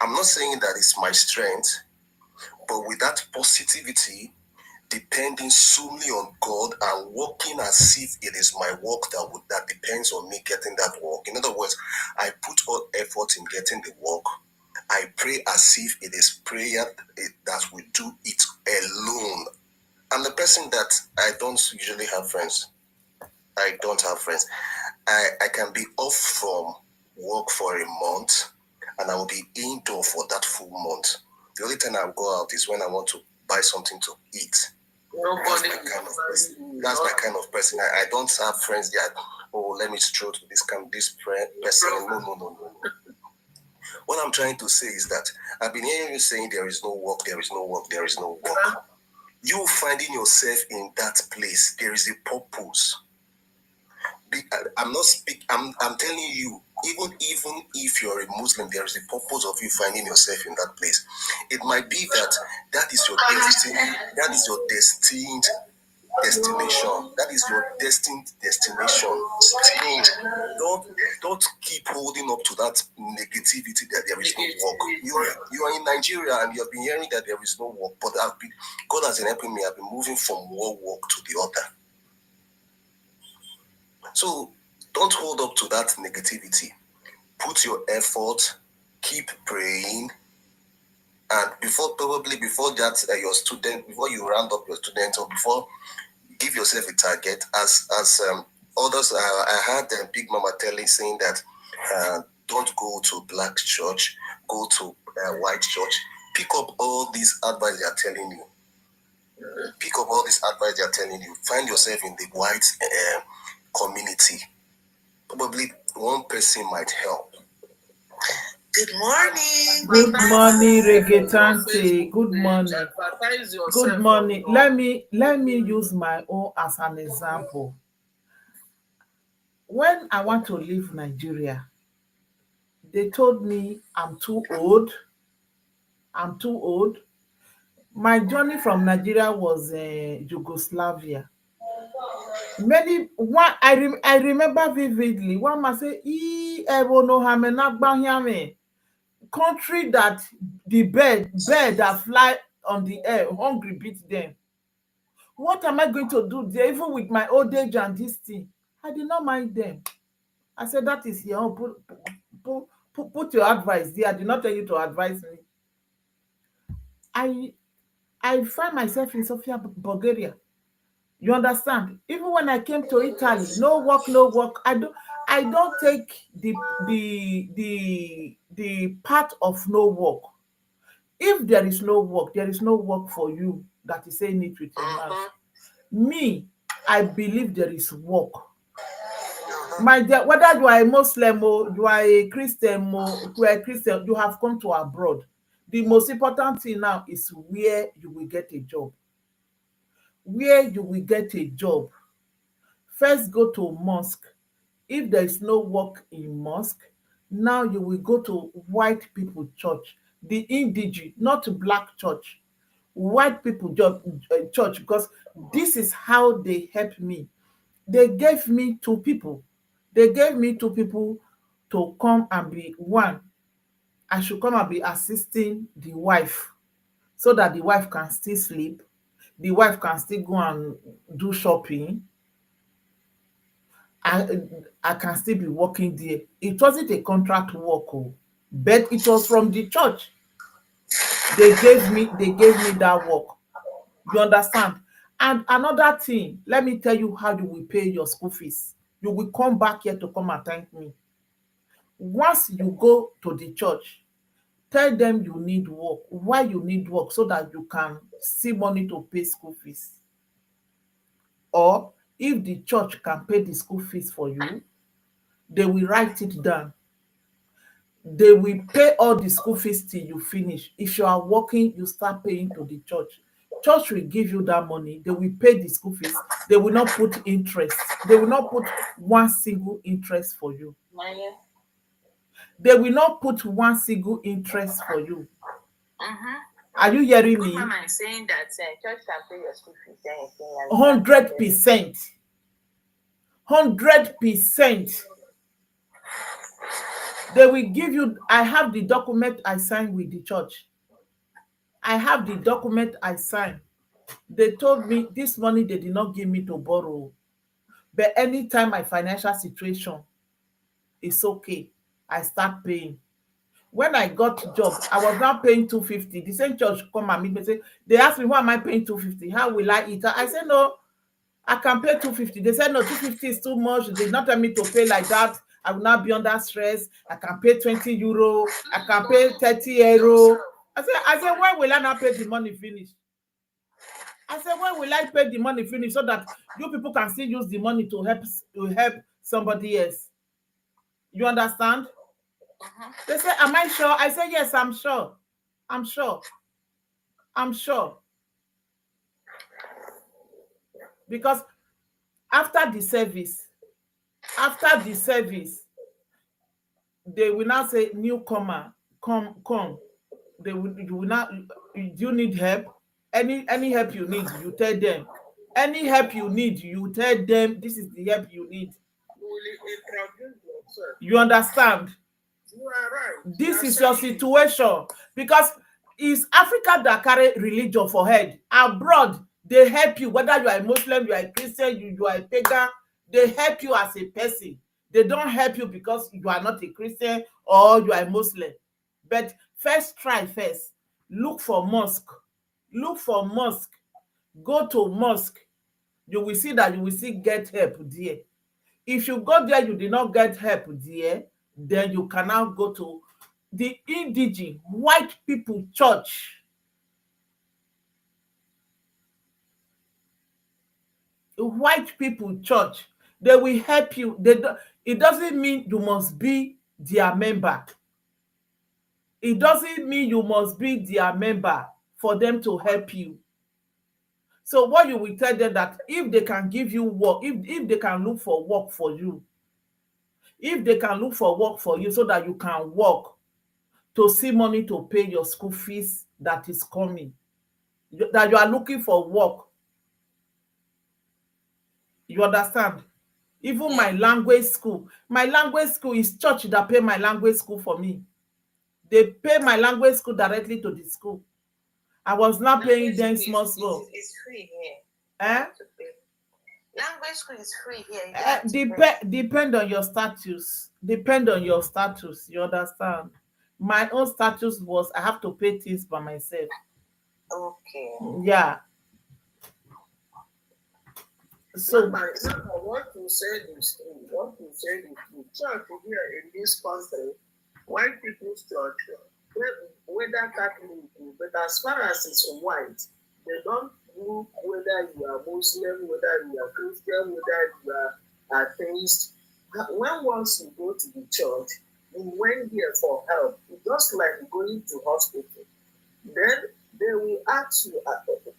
I'm not saying that it's my strength, but with that positivity, depending solely on God and working as if it is my work that depends on me getting that work. In other words, I put all effort in getting the work. I pray as if it is prayer that will do it alone. I'm the person that I don't usually have friends. I don't have friends. I can be off from work for a month and I will be indoor for that full month. The only time I'll go out is when I want to buy something to eat. That's my kind of person. That's my kind of person. I don't have friends that, oh, let me stroll to this person. No. What I'm trying to say is that I've been hearing you saying there is no work, there is no work, there is no work. You finding yourself in that place, there is a purpose. I'm not speaking. I'm telling you, even if you're a Muslim, there is a purpose of you finding yourself in that place. It might be that is your destiny. That is your destined destination. That is your destined destination. Don't keep holding up to that negativity that there is no work. You are in Nigeria and you have been hearing that there is no work, but God has been helping me. I've been moving from one work to the other. So don't hold up to that negativity. Put your effort, keep praying, and before that your student, before you round up your student, or before give yourself a target. As others, I heard Bigmama saying that don't go to black church, go to white church. Pick up all these advice they are telling you. Pick up all this advice they are telling you. Find yourself in the white community. Probably one person might help. Good morning. Good morning, Reggaetante. Good morning. Good morning. Let me use my own as an example. When I want to leave Nigeria, they told me I'm too old. I'm too old. My journey from Nigeria was Yugoslavia. I remember vividly. One must say, country that the bird that fly on the air, hungry beat them. What am I going to do there, even with my old age and this thing? I did not mind them. I said, that is your own. Put your advice there. I did not tell you to advise me. I I find myself in Sofia, Bulgaria. You understand? Even when I came to Italy, no work, no work. I don't take the part of no work. If there is no work, there is no work for you that is saying it with your mouth. Me, I believe there is work. My dear, whether you are a Muslim or you are a Christian or you are a Christian, you have come to abroad. The most important thing now is where you will get a job. Where you will get a job. First, go to mosque. If there is no work in mosque, now you will go to white people church, the indige, not black church. White people church, because this is how they help me. They gave me two people. They gave me two people to come and be one. I should come and be assisting the wife so that the wife can still sleep. The wife can still go and do shopping. I, I can still be working there. It wasn't a contract work, oh, but it was from the church. They gave me that work. You understand? And another thing, let me tell you how you will pay your school fees. You will come back here to come and thank me. Once you go to the church, tell them you need work. Why you need work? So that you can see money to pay school fees. Or if the church can pay the school fees for you, they will write it down. They will pay all the school fees till you finish. If you are working, you start paying to the church. Church will give you that money. They will pay the school fees. They will not put interest. They will not put one single interest for you. They will not put one single interest for you. Are you hearing me? Mama is saying that church can pay your school fees. 100%. 100%. They will give you, I have the document I signed with the church. I have the document I signed. They told me this money they did not give me to borrow. But anytime my financial situation is okay, I start paying. When I got job, I was not paying 250. The same church come and meet me say, they asked me, why am I paying 250? How will I eat? I said, no, I can pay 250. They said, no, 250 is too much. They did not tell me to pay like that. I will not be under stress. I can pay 20 euro. I can pay 30 euro. I said, when will I not pay the money finish? I said, when will I pay the money finish so that you people can still use the money to help somebody else? You understand? They said, am I sure? I said, yes, I'm sure. I'm sure. I'm sure. Because after the service, they will now say, newcomer, come. You will not, do you need help? Any help you need, you tell them. Any help you need, you tell them this is the help you need. You will introduce yourself. You understand? You are right. This is your situation. Because it's Africa that carry religion for head. Abroad, they help you, whether you are a Muslim, you are a Christian, you are a pagan, they help you as a person. They don't help you because you are not a Christian or you are a Muslim. But first try first. Look for mosque. Look for mosque. Go to mosque. You will see that you will still get help there. If you go there, you did not get help there, then you can now go to the indigene white people church. White people church. They will help you. It doesn't mean you must be their member. It doesn't mean you must be their member for them to help you. So what you will tell them that if they can give you work, if they can look for work for you, if they can look for work for you so that you can work to see money to pay your school fees that is coming, that you are looking for work. You understand? Even my language school is church that pay my language school for me. They pay my language school directly to the school. I was not paying them small. It's free here. Eh? Language school is free here. Depend on your status. Depend on your status. You understand? My own status was I have to pay things by myself. Okay. Yeah. So what you said is church here in this country, white people's church, whether Catholic, but as far as it's white, they don't look whether you are Muslim, whether you are Christian, whether you are atheist. When once you go to the church, you went there for help. It's just like going to hospital. Then they will ask you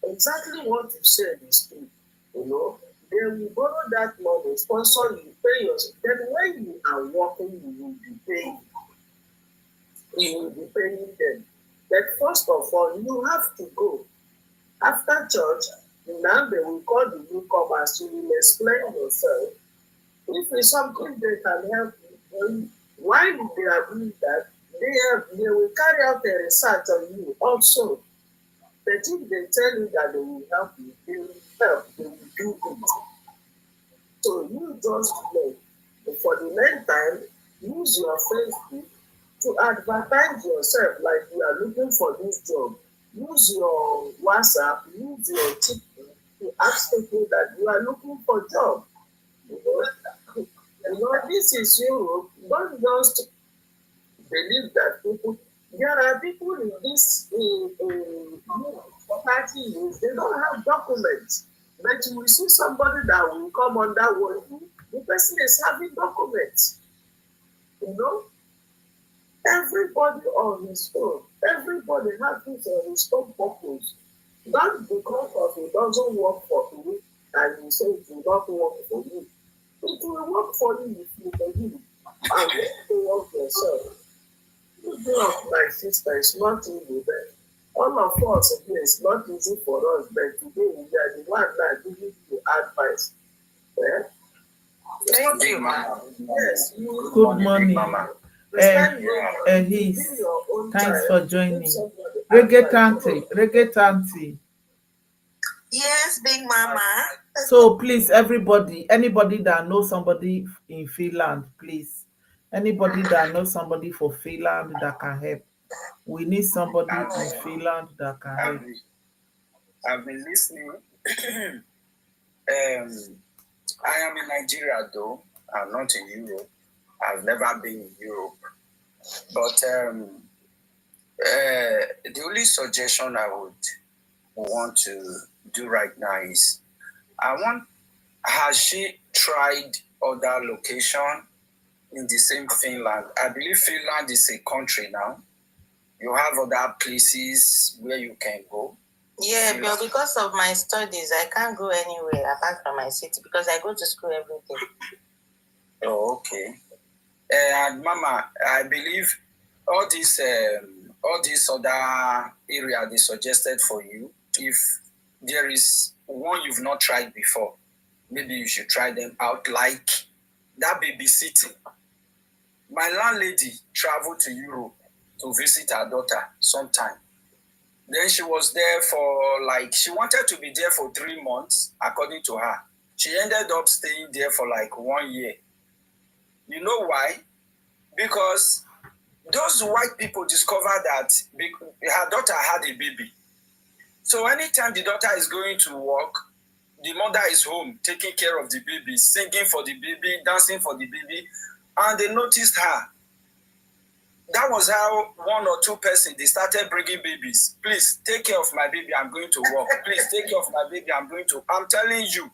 exactly what you said is true. You know, they will borrow that money, sponsor you, pay yourself. Then when you are working, you will be paying. You will be paying them. But first of all, you have to go. After church, now they will call the newcomers. You will explain yourself. If it's something they can help you, while they are doing that, they will carry out a research on you also. But if they tell you that they will help you, they will help, they will do it. So you just know. For the next time, use your Facebook to advertise yourself like you are looking for this job. Use your WhatsApp, use your TikTok to ask people that you are looking for job. You know, this is Europe. Don't just believe that people. There are people in this for 30 years, they don't have documents. But you will see somebody that will come under one, the person is having documents. You know? Everybody on his own. Everybody has his own purpose. Not because of it doesn't work for you and you say it will not work for you. It will work for you if you believe and you work yourself. You know, my sister, it's not easy. All of us here, it's not easy for us, but today we are the one that giving you advice. Yeah? Thank you, ma'am. Yes. good morning. Mama. His. your own Thanks time. for If joining. somebody Reggae advise, Tanti. Yes, Bigmama. So please, anybody that knows somebody in Finland, please. Anybody that knows somebody for Finland that can help. We need somebody in Finland that can help. I've been listening. I am in Nigeria though. I'm not in Europe. I've never been in Europe. But the only suggestion I would want to do right now is has she tried other location in the same Finland? I believe Finland is a country now. You have other places where you can go. Yeah, but because of my studies, I can't go anywhere apart from my city because I go to school every day. Oh, okay. And Mama, I believe all these other area they suggested for you. If there is one you've not tried before, maybe you should try them out. Like that babysitting. My landlady traveled to Europe to visit her daughter sometime. Then she was there for she wanted to be there for 3 months, according to her. She ended up staying there for 1 year. You know why? Because those white people discovered that her daughter had a baby. So anytime the daughter is going to work, the mother is home taking care of the baby, singing for the baby, dancing for the baby, and they noticed her. That was how 1 or 2 persons, they started bringing babies. Please take care of my baby, I'm going to work. Please take care of my baby, I'm telling you,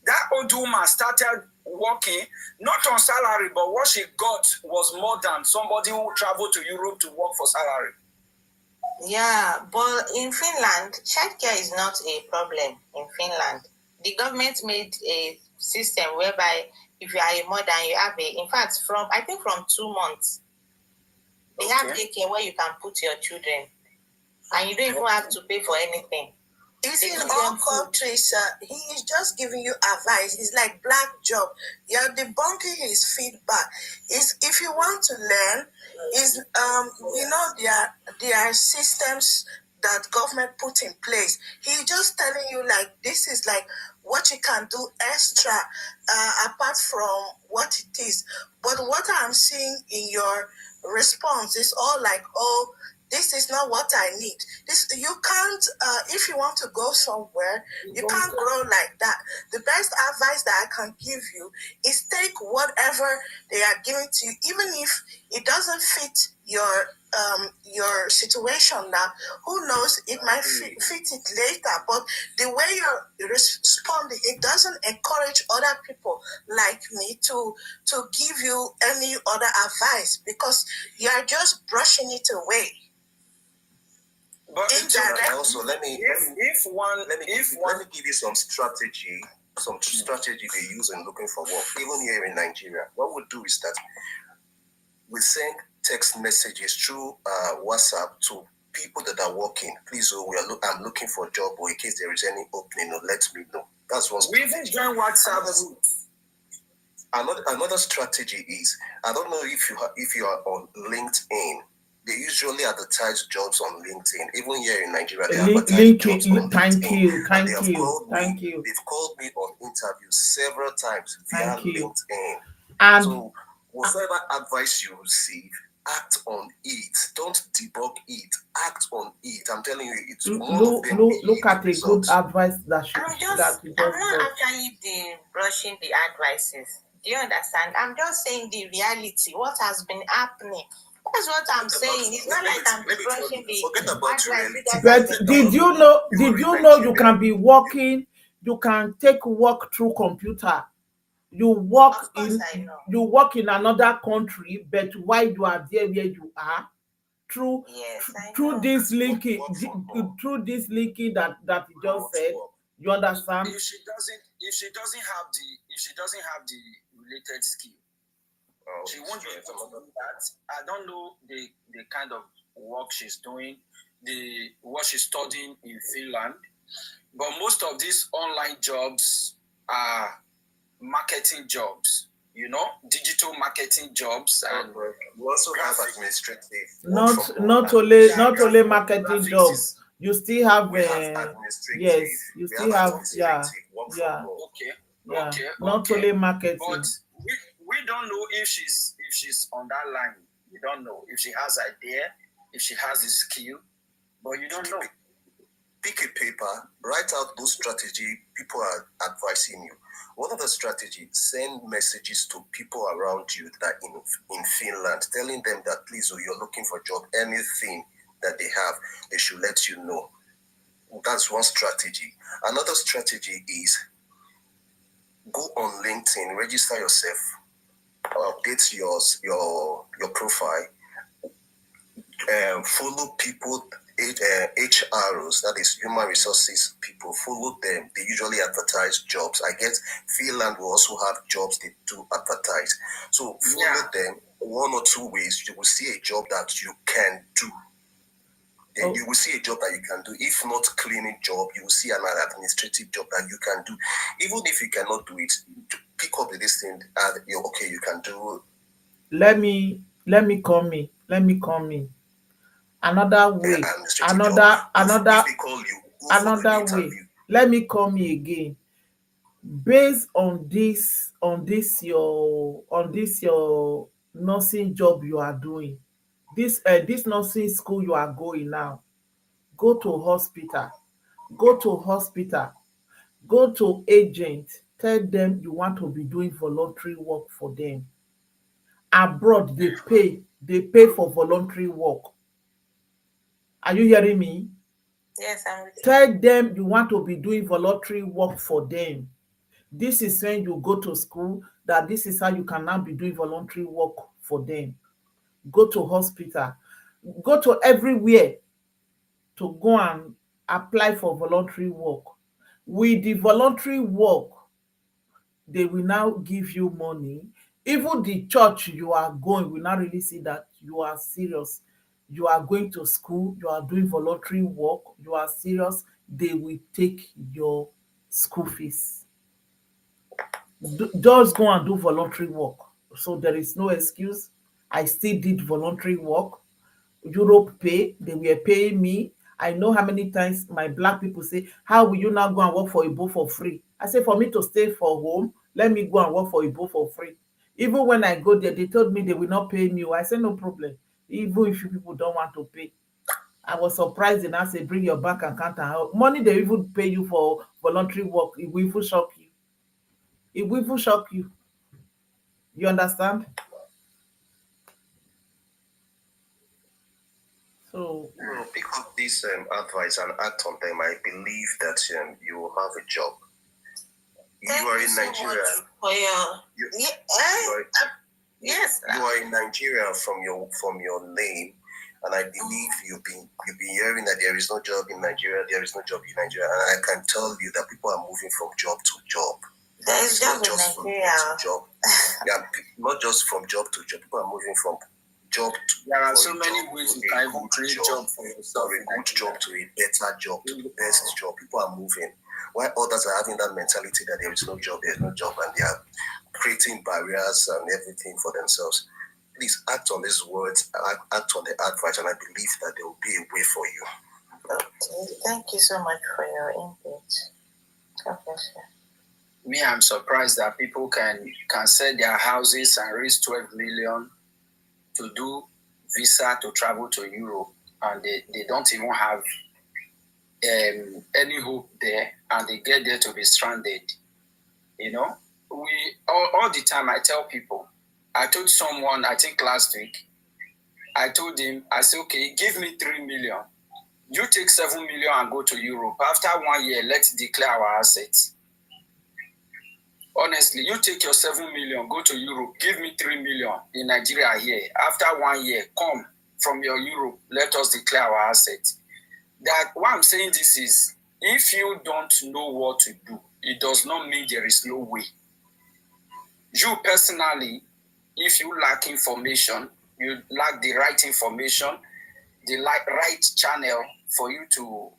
that old woman started working, not on salary, but what she got was more than somebody who traveled to Europe to work for salary. Yeah, but in Finland, childcare is not a problem in Finland. The government made a system whereby if you are a mother and you have in fact, from 2 months, they have daycare where you can put your children and you don't even have to pay for anything. You see, in all countries, he is just giving you advice. It's like black job. You're debunking his feedback. Is if you want to learn, there are systems that government put in place. He's just telling you this is what you can do extra apart from what it is. But what I'm seeing in your response is all this is not what I need. You can't, if you want to go somewhere, you can't grow like that. The best advice that I can give you is take whatever they are giving to you, even if it doesn't fit your situation now. Who knows? It might fit it later. But the way you're responding, it doesn't encourage other people like me to give you any other advice because you are just brushing it away. But also let me give you some strategy they use in looking for work. Even here in Nigeria, what we do is that we send text messages through WhatsApp to people that are working. Please, I'm looking for a job, or in case there is any opening, let me know. That's one. We even join WhatsApp groups. Another strategy is, I don't know if you are on LinkedIn. They usually advertise jobs on LinkedIn. Even here in Nigeria, they advertise jobs on LinkedIn. Thank you. They've called me on interviews several times via LinkedIn. And so whatever advice you receive, act on it. Don't debug it. Act on it. I'm telling you, it's look at a good advice that I'm not actually brushing the advices. Do you understand? I'm just saying the reality, what has been happening. That's what I'm saying. It's not like I'm brushing the advice. But did you know you can be working, you can take work through computer. You work in another country, but while you are there where you are, through this linking that you just said, you understand? If she doesn't have the related skill, she won't be able to do that. I don't know the kind of work she's doing, what she's studying in Finland, but most of these online jobs are marketing jobs. digital marketing jobs and We also have administrative. Not only marketing job. You still have We have administrative. yes, you We have still have administrative work from yeah, home. okay. not only marketing. But we don't know if she's on that line. We don't know if she has idea, if she has the skill, but you don't know. Pick a paper, write out those strategy people are advising you. One of the strategies, send messages to people around you that are in Finland, telling them that please, you're looking for a job, anything that they have, they should let you know. That's one strategy. Another strategy is go on LinkedIn, register yourself, update your profile, follow people, HROs, that is human resources people, follow them. They usually advertise jobs. I guess Finland will also have jobs they do advertise. So follow them one or two ways. You will see a job that you can do. Then you will see a job that you can do. If not cleaning job, you will see an administrative job that you can do. Even if you cannot do it, pick up this thing and you're okay, you can do. Let me come in. Another way, If they call you, go for the another way. interview. Let me come in again. Based on this your nursing job you are doing, this nursing school you are going now, go to hospital, go to agent, tell them you want to be doing voluntary work for them. Abroad they pay for voluntary work. Are you hearing me? Yes, I'm with you. Tell them you want to be doing voluntary work for them. This is when you go to school, that this is how you can now be doing voluntary work for them. Go to hospital, go to everywhere to go and apply for voluntary work. With the voluntary work, they will now give you money. Even the church you are going will now really see that you are serious. You are going to school, you are doing voluntary work, you are serious. They will take your school fees. Just go and do voluntary work. So there is no excuse. I still did voluntary work. Europe pay, they were paying me. I know how many times my black people say, how will you now go and work for Igbo for free? I say, for me to stay for home, let me go and work for Igbo for free. Even when I go there, they told me they will not pay me. I said, no problem. Even if you people don't want to pay. I was surprised and I said, bring your bank account and help. Money they even pay you for voluntary work. It will even shock you. It will even shock you. You understand? So Pick up this advice and act on them. I believe that you will have a job. You are in Nigeria. Yes. You are in Nigeria from your name, and I believe you've been hearing that there is no job in Nigeria. There is no job in Nigeria, and I can tell you that people are moving from job to job. There is job in Nigeria. Yeah, not just from job to job. People are moving from job to. There are so many ways you can even create job for yourself. Or a good job to a better job, to the best job. People are moving. While others are having that mentality that there is no job, and they are creating barriers and everything for themselves. Please act on these words, act on the advice, and I believe that there will be a way for you. Okay. Thank you so much for your input. God bless you. Me, I'm surprised that people can sell their houses and raise 12 million to do visa to travel to Europe, and they don't even have any hope there, and they get there to be stranded. We all the time, I tell people, I told someone, I think last week, I told him, I said, okay, give me 3 million. You take 7 million and go to Europe. After 1 year, let's declare our assets. Honestly, you take your 7 million, go to Europe, give me 3 million in Nigeria here. After 1 year, come from your Europe, let us declare our assets. That why I'm saying this is, if you don't know what to do, it does not mean there is no way. You personally, if you lack information, you lack the right information, the right channel for you to,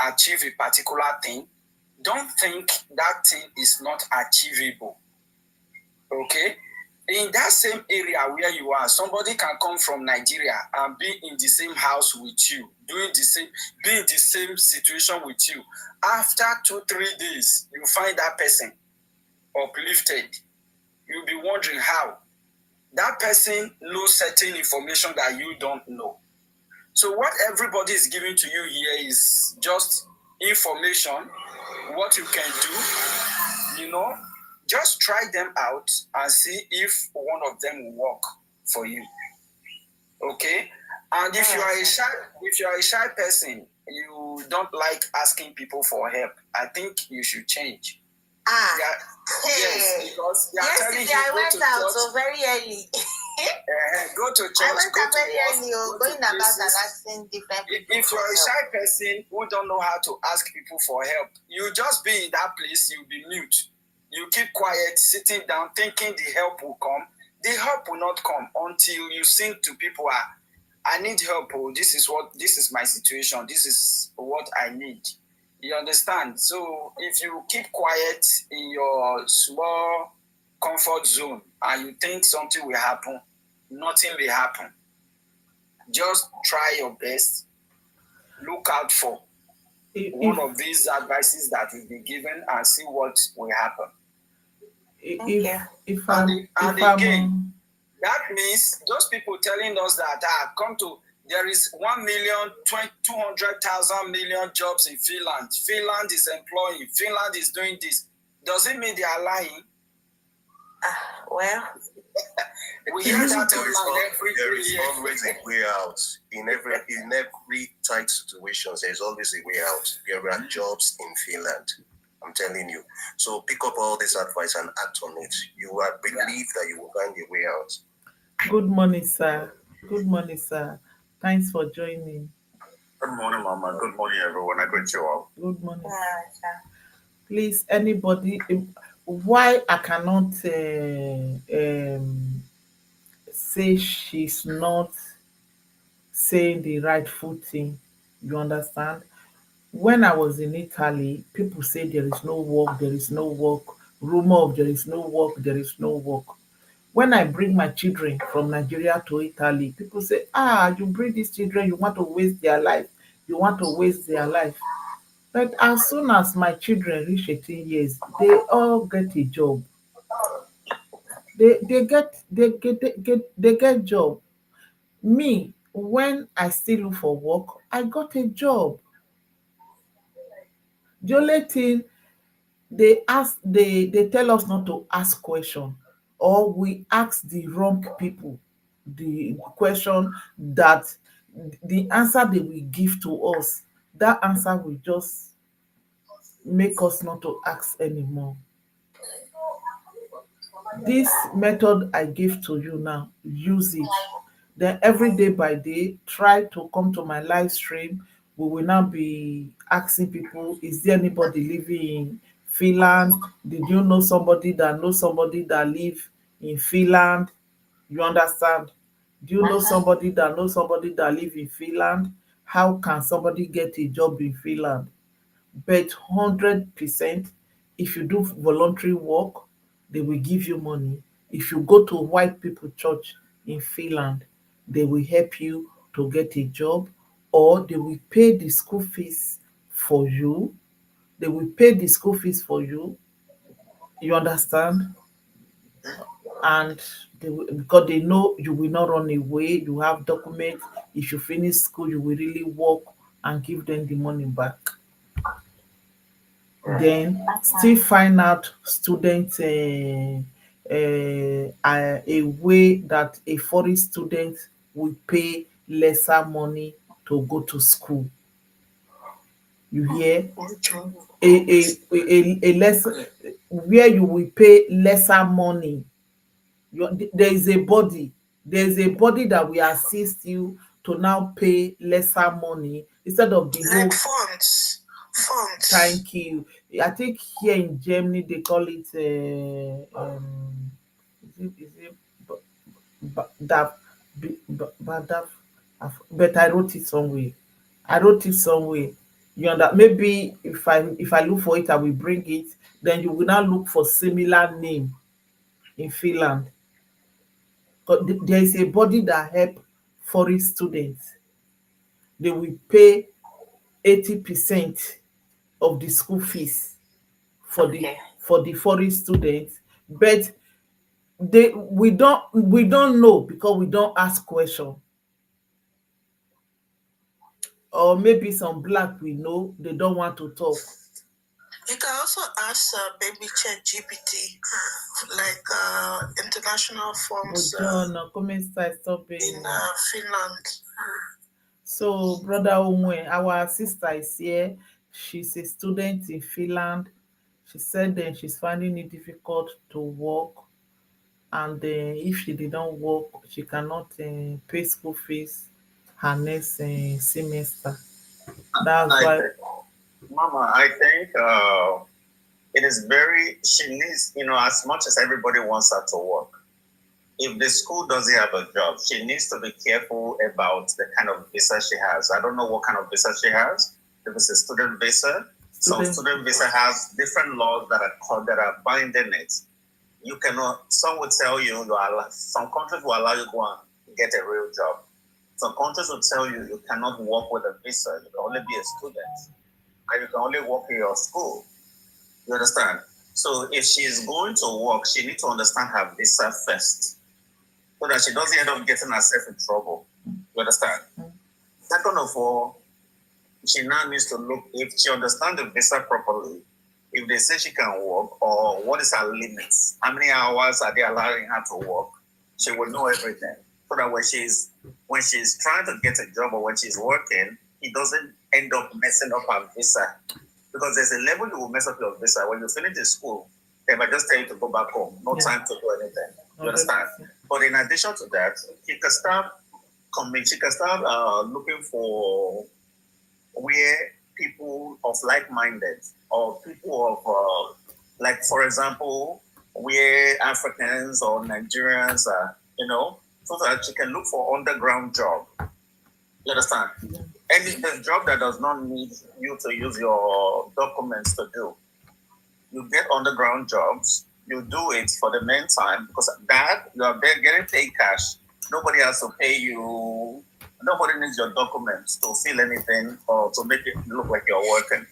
achieve a particular thing, don't think that thing is not achievable. Okay? In that same area where you are, somebody can come from Nigeria and be in the same house with you, doing the same, be in the same situation with you. After 2-3 days, you find that person uplifted. You'll be wondering how. That person knows certain information that you don't know. So what everybody is giving to you here is just information, what you can do, just try them out and see if one of them will work for you. Okay? And if you are a shy person, you don't like asking people for help, I think you should change. Yes, because they are telling you Yesterday I go went to out church. so very early. Go to church. I went go out to very mosque, early, go to going about and places. asking different If people you for are a help. shy person who don't know how to ask people for help, you just be in that place, you'll be mute. You keep quiet, sitting down, thinking the help will come. The help will not come until you sing to people, I need help. Oh, this is my situation. This is what I need. You understand? So if you keep quiet in your small comfort zone and you think something will happen, nothing will happen. Just try your best. Look out for one If of these advices that will be given and see what will happen. if Okay. if And, I'm and if I'm again, that means those people telling us that there is 1,200,000 jobs in Finland. Finland is employing. Finland is doing this. Does it mean they are lying? Well, We hear that there is every day. always a way out. In every tight situation, there is always a way out. There are jobs in Finland. I'm telling you. So pick up all this advice and act on it. You will believe that you will find a way out. Good morning, sir. Good morning, sir. Thanks for joining. Good morning, Mama. Good morning, everyone. I greet you all. Good morning. sir. Please, anybody, why I cannot say she's not saying the rightful thing? You understand? When I was in Italy, people say there is no work, there is no work. Rumor of there is no work, there is no work. When I bring my children from Nigeria to Italy, people say, you bring these children, you want to waste their life. You want to waste their life. But as soon as my children reach 18 years, they all get a job. They get job. Me, when I still look for work, I got a job. The only thing they tell us not to ask question, or we ask the wrong people the question that the answer they will give to us, that answer will just make us not to ask anymore. This method I give to you now, use it. Then every day by day, try to come to my live stream. We will now be asking people, is there anybody living in Finland? Did you know somebody that knows somebody that live in Finland? You understand? Do you know somebody that knows somebody that live in Finland? How can somebody get a job in Finland? But 100%, if you do voluntary work, they will give you money. If you go to white people church in Finland, they will help you to get a job, or they will pay the school fees for you. They will pay the school fees for you. You understand? And because they know you will not run away, you have documents. If you finish school, you will really work and give them the money back. Then still find out students a way that a foreign student will pay lesser money to go to school. You hear? A lesson where you will pay lesser money. There is a body, that will assist you to now pay lesser money instead of the Like whole. funds. Funds. Thank you. I think here in Germany they call it is it that that but I wrote it somewhere. I wrote it somewhere. You know that maybe if I look for it, I will bring it. Then you will now look for similar name in Finland. There is a body that help foreign students. They will pay 80% of the school fees for the Okay. for the foreign students, but we don't know because we don't ask question, or maybe some black we know they don't want to talk. You can also ask baby chat GPT, like international forms Buongiorno, come stai? Sto in bene. Finland. So, brother Onwe, our sister is here. She's a student in Finland. She said that she's finding it difficult to work, and if she didn't work, she cannot pay school fees her next semester. That's I why. think, Mama, I think it is she needs, as much as everybody wants her to work, if the school doesn't have a job, she needs to be careful about the kind of visa she has. I don't know what kind of visa she has. If it's a student visa, some student visa has different laws that are binding it. You cannot. Some would tell you some countries will allow you to go and get a real job. Some countries will tell you you cannot work with a visa. You can only be a student, and you can only work in your school. You understand? So if she is going to work, she needs to understand her visa first, so that she doesn't end up getting herself in trouble. You understand? Second of all, she now needs to look, if she understands the visa properly, if they say she can work, or what is her limits, how many hours are they allowing her to work, she will know everything. So that when she's trying to get a job or when she's working, it doesn't end up messing up her visa. Because there's a level you will mess up your visa. When you finish the school, they might just tell you to go back home. No time to do anything. You understand? But in addition to that, she can start looking for where people of like-minded, or people of like, for example, where Africans or Nigerians are, so that she can look for underground job. You understand? And it's a job that does not need you to use your documents to do. You get underground jobs, you do it for the meantime, because that you are there getting paid cash. Nobody has to pay you. Nobody needs your documents to fill anything or to make it look like you're working.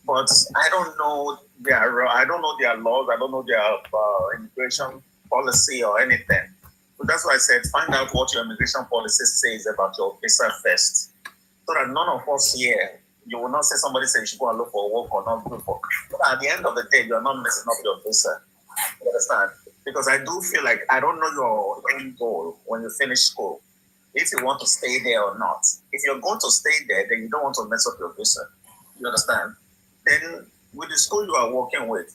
But I don't know their laws. I don't know their immigration policy or anything. So that's why I said find out what your immigration policy says about your visa first, so that none of us here, you will not say somebody say you should go and look for work or not look for. But at the end of the day, you're not messing up your visa. You understand? Because I do feel like I don't know your end goal when you finish school, if you want to stay there or not. If you're going to stay there, then you don't want to mess up your visa. You understand? Then with the school you are working with,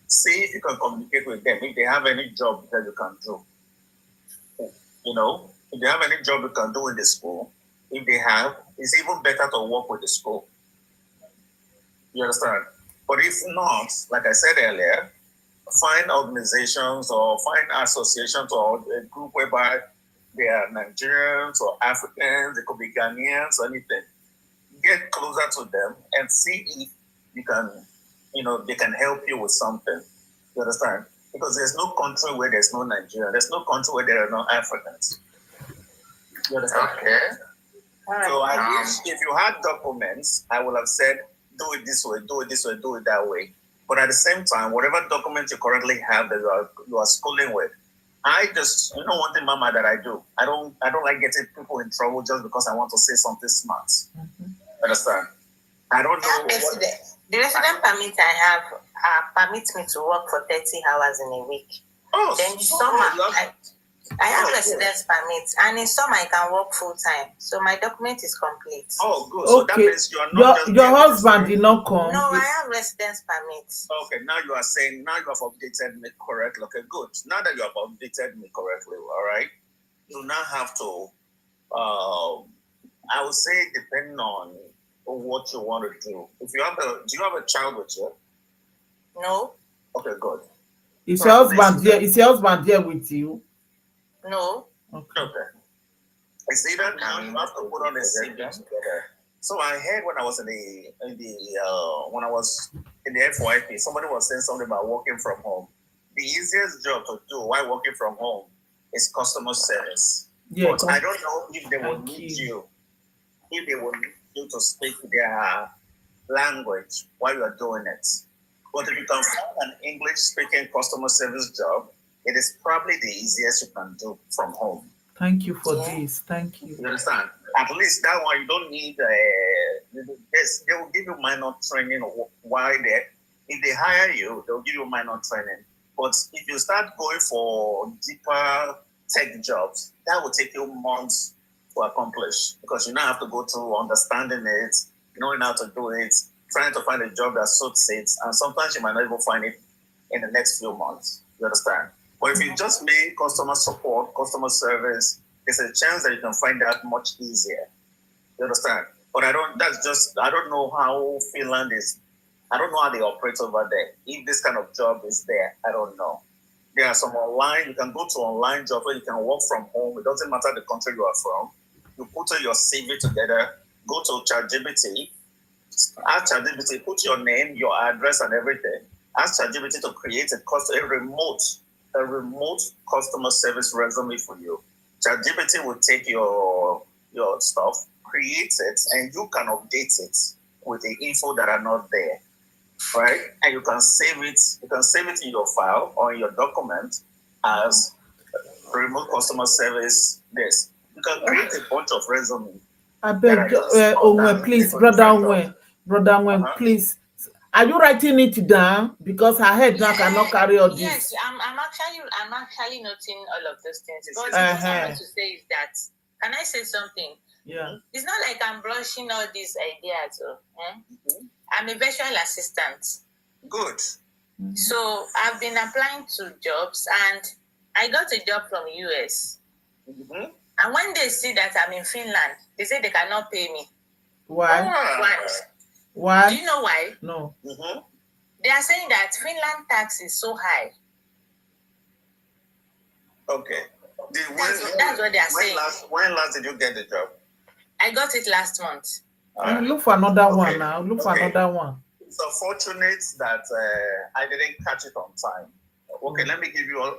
see if you can communicate with them. If they have any job that you can do, if they have any job you can do in the school, if they have, it's even better to work with the school. You understand? But if not, like I said earlier, find organizations or find associations or a group whereby they are Nigerians or Africans, they could be Ghanaians or anything. Get closer to them and see if you can, they can help you with something. You understand? Because there's no country where there's no Nigerian. There's no country where there are no Africans. You understand? Okay. So I wish if you had documents, I would have said, do it this way, do it this way, do it that way. But at the same time, whatever documents you currently have that you are schooling with, I just, one thing, Mama, that I do. I don't like getting people in trouble just because I want to say something smart. Mm-hmm. Understand? I don't know. The resident permit I have permits me to work for 30 hours in a week. Oh, then in summer, I have residence permit, and in summer I can work full time. So my document is complete. Oh, good. So that means you are not your husband did not come. No, I have residence permit. Okay, now you are saying, now you have updated me correctly. Okay, good. Now that you have updated me correctly, all right, you now have to, I would say, depending on what you want to do. If you have do you have a child with you? No. Okay, good. Is your husband there? Is your husband there with you? No. Okay. It's either now you have to put on a CV together. So I heard when I was when I was in the FYP, somebody was saying something about working from home. the easiest job to do while working from home is customer service. Yeah, but I don't know if they will thank need you. you, if they will need you to speak their language while you are doing it. But if you can find an English-speaking customer service job, it is probably the easiest you can do from home. Thank you for Yeah. this. Thank you. You understand? At least that one you don't need. They will give you minor training while there. If they hire you, they'll give you minor training. But if you start going for deeper tech jobs, that will take you months to accomplish because you now have to go through understanding it, knowing how to do it, trying to find a job that suits it, and sometimes you might not even find it in the next few months. You understand? But if you just make customer support, customer service, there's a chance that you can find that much easier. You understand? But I don't know how Finland is. I don't know how they operate over there. If this kind of job is there, I don't know. There are some online, you can go to online jobs where you can work from home. It doesn't matter the country you are from. You put your CV together, go to ChatGPT, ask ChatGPT, put your name, your address, and everything. Ask ChatGPT to create a remote customer service resume for you. ChatGPT will take your stuff, create it, and you can update it with the info that are not there, right? And you can save it. You can save it in your file or in your document as remote customer service. This you can create a bunch of resumes. I beg, please, brother Onwe, please. Are you writing it down? Because her head now cannot carry all this. Yes, I'm actually noting all of those things. But what I want to say is that, can I say something? Yeah. It's not like I'm brushing all these ideas. I'm a virtual assistant. Good. So I've been applying to jobs, and I got a job from US. And when they see that I'm in Finland, they say they cannot pay me. Why? Why? Do you know why? No. They are saying that Finland tax is so high. Okay. That's what they are saying. When last did you get the job? I got it last month. Look for another one now. Look for another one. It's unfortunate that I didn't catch it on time. Okay, let me give you all.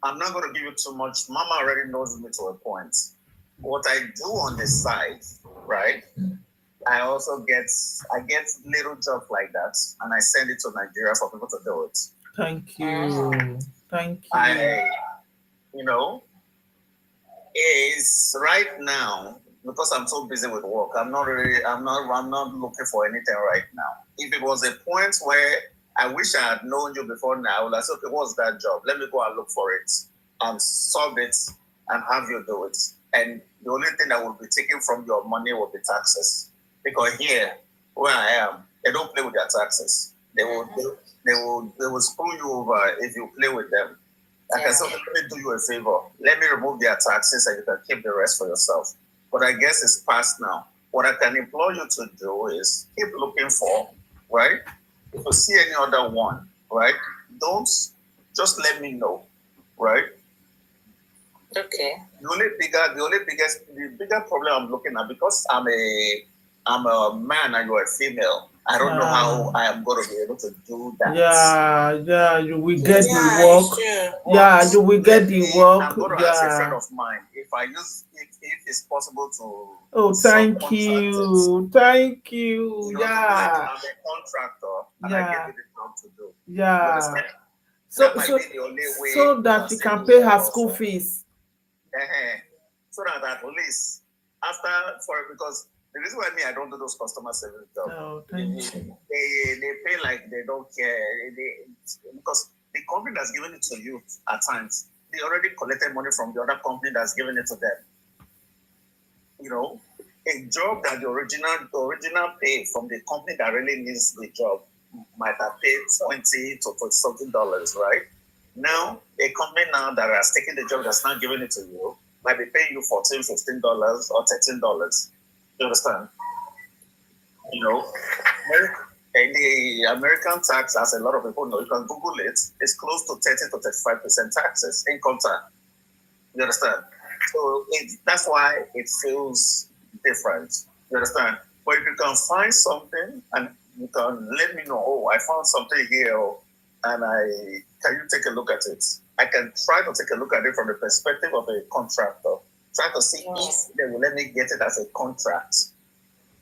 I'm not going to give you too much. Mama already knows me to a point. What I do on the side, right? I get little jobs like that, and I send it to Nigeria for people to do it. Thank you. Thank you. Is right now because I'm so busy with work. I'm not looking for anything right now. If it was a point where I wish I had known you before now, I would have said, okay, what's that job? Let me go and look for it and solve it and have you do it. And the only thing that will be taken from your money will be taxes. Because here, where I am, they don't play with their taxes. They will screw you over if you play with them. Like I said, let me do you a favor. Let me remove their taxes and you can keep the rest for yourself. But I guess it's past now. What I can implore you to do is keep looking for, right? If you see any other one, right? Don't just let me know, right? Okay. The bigger problem I'm looking at, because I'm a man and you're a female. I don't know how I am going to be able to do that. Yeah, you will get the work. Sure. Yeah, you will get the work. I'm going to ask a friend of mine if it's possible to. Oh, thank you. Thank you. I'm a contractor and I give you the job to do. Yeah. So that you can pay her school fees. So that at least because the reason why I don't do those customer service jobs. Oh, thank you. They pay like they don't care. Because the company that's giving it to you at times, they already collected money from the other company that's giving it to them. A job that the original pay from the company that really needs the job might have paid $20 to something, right? Now, a company now that has taken the job that's not giving it to you might be paying you $14, $15 or $13. You understand? The American tax, as a lot of people know, you can Google it, is close to 30 to 35% taxes, income tax. You understand? So that's why it feels different. You understand? But if you can find something and you can let me know, I found something here and can you take a look at it? I can try to take a look at it from the perspective of a contractor. Try to see if they will let me get it as a contract,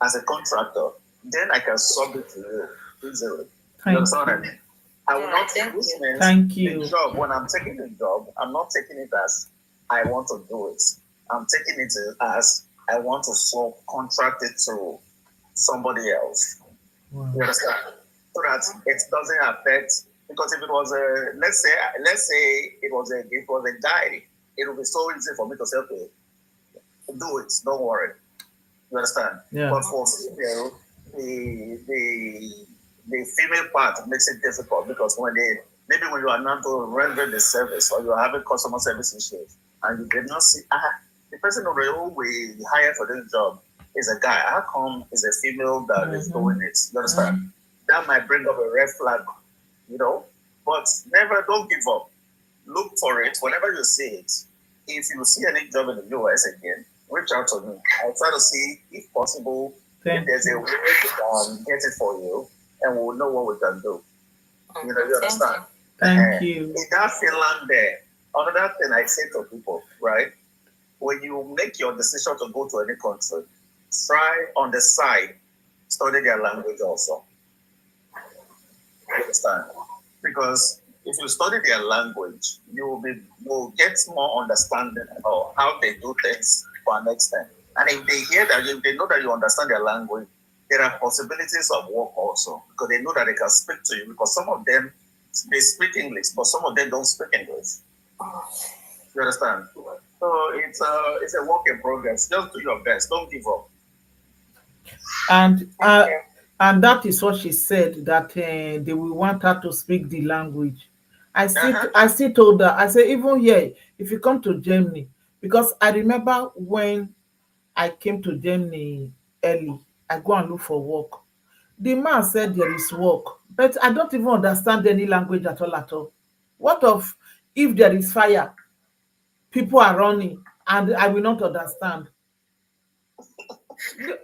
as a contractor. Then I can sub it to you easily. You understand what I mean? I will not take this means Thank you. the job. When I'm taking the job, I'm not taking it as I want to do it. I'm taking it as I want to subcontract it to somebody else. Wow. You understand? So that it doesn't affect, because if it was a let's say it was a guy, it would be so easy for me to say, okay, do it, don't worry. You understand? Yeah. But for female, the female part makes it difficult, because when you are not to render the service, or you are having customer service issues and you did not see the person who we hired for this job is a guy. How come it's a female that is doing it? You understand? That might bring up a red flag, But don't give up. Look for it whenever you see it. If you see any job in the US again, reach out to me. I'll try to see if possible if there's a way to get it for you, and we'll know what we can do. You understand? Thank you. In that Finland there, another thing I say to people, right? When you make your decision to go to any country, try on the side, study their language also. You understand? Because if you study their language, you'll get more understanding of how they do things for an extent. And if they know that you understand their language, there are possibilities of work also, because they know that they can speak to you. Because some of them, they speak English, but some of them don't speak English. You understand? So it's a work in progress. Just do your best. Don't give up. And that is what she said, that they will want her to speak the language. I still told her, I said, even here, if you come to Germany, because I remember when I came to Germany early, I go and look for work. The man said there is work, but I don't even understand any language at all at all. What of if there is fire, people are running, and I will not understand?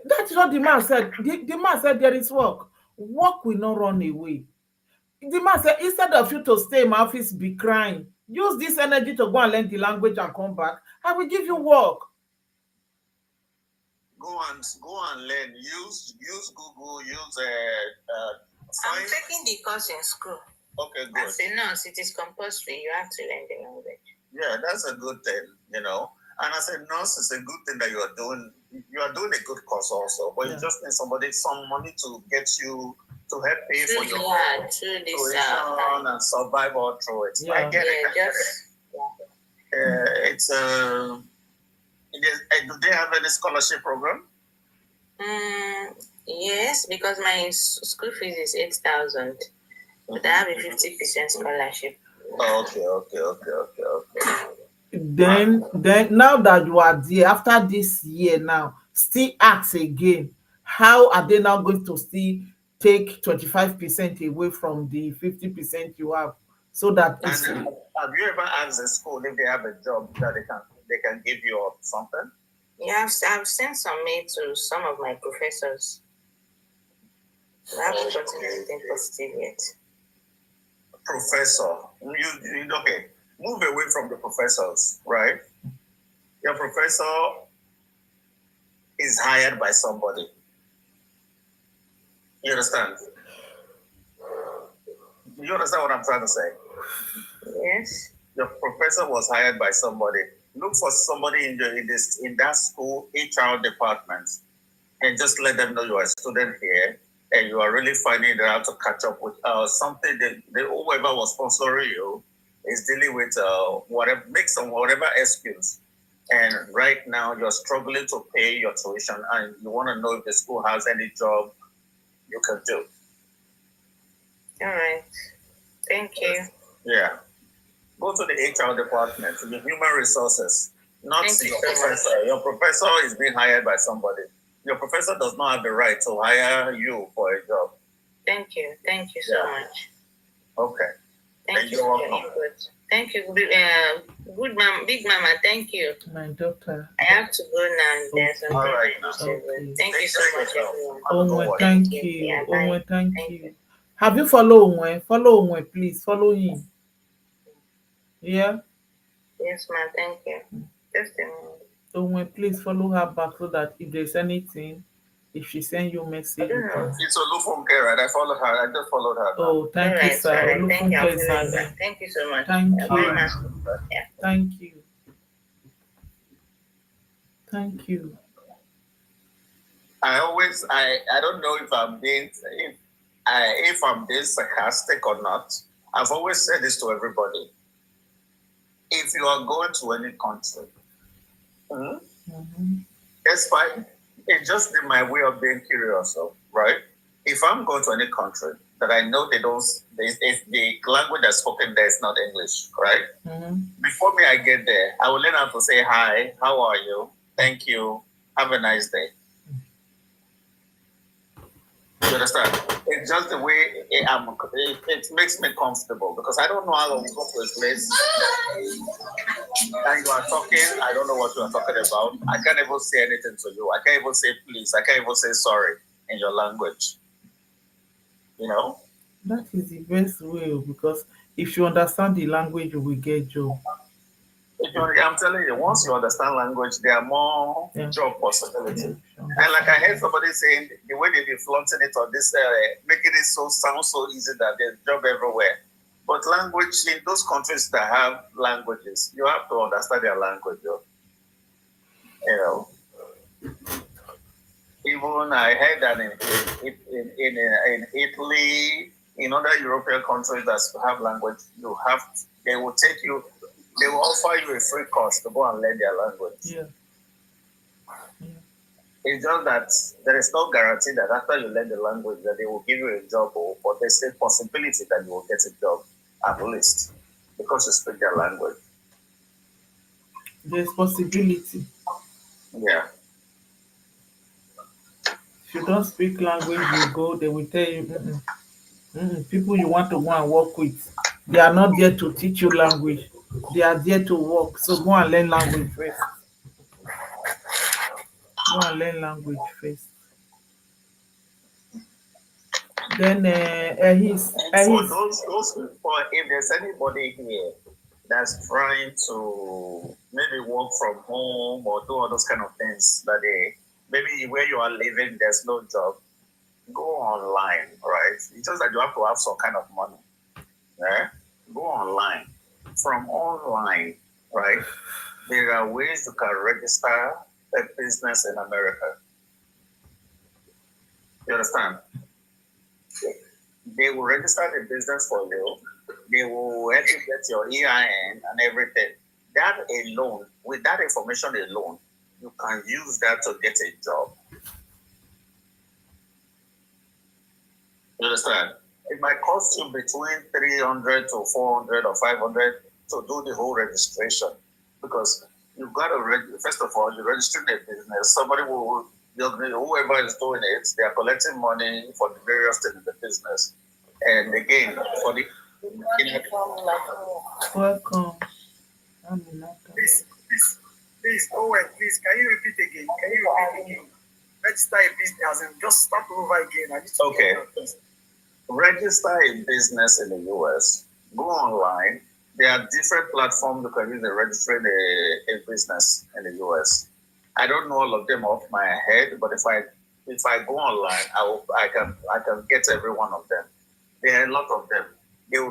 That's what the man said. The man said there is work. Work will not run away. The man said, instead of you to stay in my office, be crying, use this energy to go and learn the language and come back. I will give you work. Go and learn. Use Google. I'm taking the course in school. Okay, good. As a nurse, it is compulsory. You have to learn the language. Yeah, that's a good thing, And as a nurse, it's a good thing that you are doing. You are doing a good course also, but you just need some money to get you to help pay for your tuition and survive all through it. I get it. It's do they have any scholarship program? Yes, because my school fees is 8,000, but I have a 50% scholarship. Okay. Then now that you are there, after this year now, still ask again, how are they now going to still take 25% away from the 50% you have, so that it's... And have you ever asked the school if they have a job that they can give you or something? Yeah, I've sent some mail to some of my professors. I haven't gotten anything positive yet. Professor, you okay? Move away from the professors, right? Your professor is hired by somebody. You understand? You understand what I'm trying to say? Yes. Your professor was hired by somebody. Look for somebody in that school HR department, and just let them know you are a student here, and you are really finding it out to catch up with something that whoever was sponsoring you is dealing with whatever excuse. And right now you're struggling to pay your tuition, and you want to know if the school has any job you can do. All right. Thank you. Yeah. Go to the HR department, to the human resources, not your professor. Your professor is being hired by somebody. Your professor does not have the right to hire you for a job. Thank you. Thank you so much. Okay. Thank you for your input. Thank you, Bigmama. Thank you. My daughter. I have to go now. There's some all right. Okay. Thank you so much, everyone. Onwe, thank you. Onwe, thank you. Have you followed Onwe? Follow Onwe, please. Follow him. Yeah. Yes, ma'am. Thank you. Just a moment. So when please follow her back so that if there's anything, if she send you a I message, don't you know. can. It's Olufunke, right? I follow her. I just followed her now. Oh, thank you, sir. All right. Thank you. Olufunke I'll is follow her you name. back. Thank you so much. Thank Yeah, you. bye, ma'am. Yeah. Thank you. Thank you. I don't know if I'm being sarcastic or not. I've always said this to everybody. If you are going to any country, Mm-hmm. it's fine. It's just my way of being curious, right? If I'm going to any country that I know if the language that's spoken there is not English, right? Mm-hmm. Before me I get there, I will learn how to say hi, how are you, thank you, have a nice day. You understand? It's just the way it makes me comfortable because I don't know how to go to a place and you are talking, I don't know what you are talking about. I can't even say anything to you. I can't even say please. I can't even say sorry in your language. You know? That is the best way because if you understand the language, you will get job. I'm telling you, once you understand language, there are more job possibilities. And like I heard somebody saying, the way they be flaunting it on this, making it sound so easy that there's job everywhere. But language in those countries that have languages, you have to understand their language. You know, even I heard that in Italy, in other European countries that have language, they will offer you a free course to go and learn their language. Yeah. It's just that there is no guarantee that after you learn the language that they will give you a job, but there's a possibility that you will get a job at least because you speak their language. There's possibility. Yeah. If you don't speak language, you go, they will tell you, people you want to go and work with, they are not there to teach you language. They are there to work. So go and learn language first. Go and learn language first. Then For those people, if there's anybody here that's trying to maybe work from home or do all those kind of things that maybe where you are living there's no job, go online, right? It's just that you have to have some kind of money. Yeah? Go online. From online, right? There are ways you can register a business in America. You understand? They will register the business for you. They will help you get your EIN and everything. That alone, with that information alone, you can use that to get a job. You understand? It might cost you between 300 to 400 or 500 to do the whole registration because you've got to, first of all, you're registering a business. Somebody will, whoever is doing it, they are collecting money for the various things in the business. And again, for the welcome. Please, Owen, please, can you repeat again? Register a business and just start over again. Okay. Register a business in the US. Go online. There are different platforms you can use to register a business in the US. I don't know all of them off my head, but if I go online, I can get every one of them. There are a lot of them. You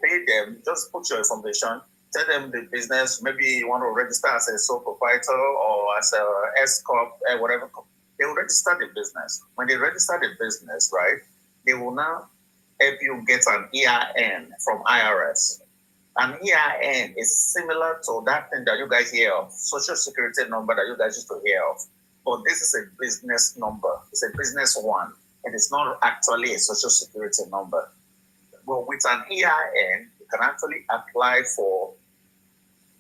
pay them, just put your information, tell them the business. Maybe you want to register as a sole proprietor or as a S corp, whatever. They will register the business. When they register the business, right, they will now help you get an EIN from IRS. An EIN is similar to that thing that you guys hear of, Social Security number that you guys used to hear of. But this is a business number. It's a business one. And it's not actually a Social Security number. But with an EIN, you can actually apply for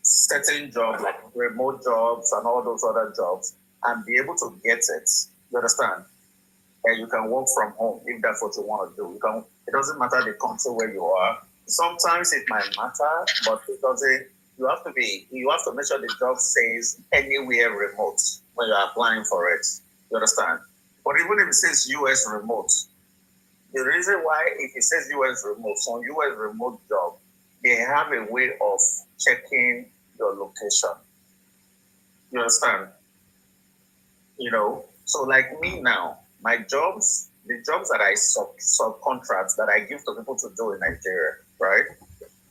certain jobs like remote jobs and all those other jobs and be able to get it. You understand? And you can work from home if that's what you want to do. It doesn't matter the country where you are. Sometimes it might matter, but it doesn't. You have to make sure the job says anywhere remote when you're applying for it. You understand? But even if it says US remote, the reason why if it says US remote, some US remote job, they have a way of checking your location. You understand? So like me now, my jobs, the jobs that I subcontract that I give to people to do in Nigeria, right?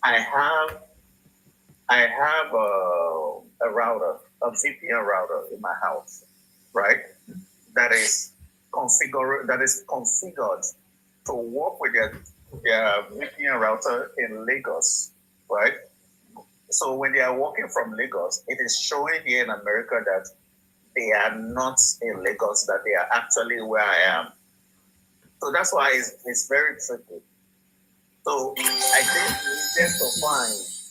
I have a router, a VPN router in my house, right? That is configured to work with their VPN router in Lagos, right? So when they are working from Lagos, it is showing here in America that they are not in Lagos, that they are actually where I am. So that's why it's very tricky. So I think just to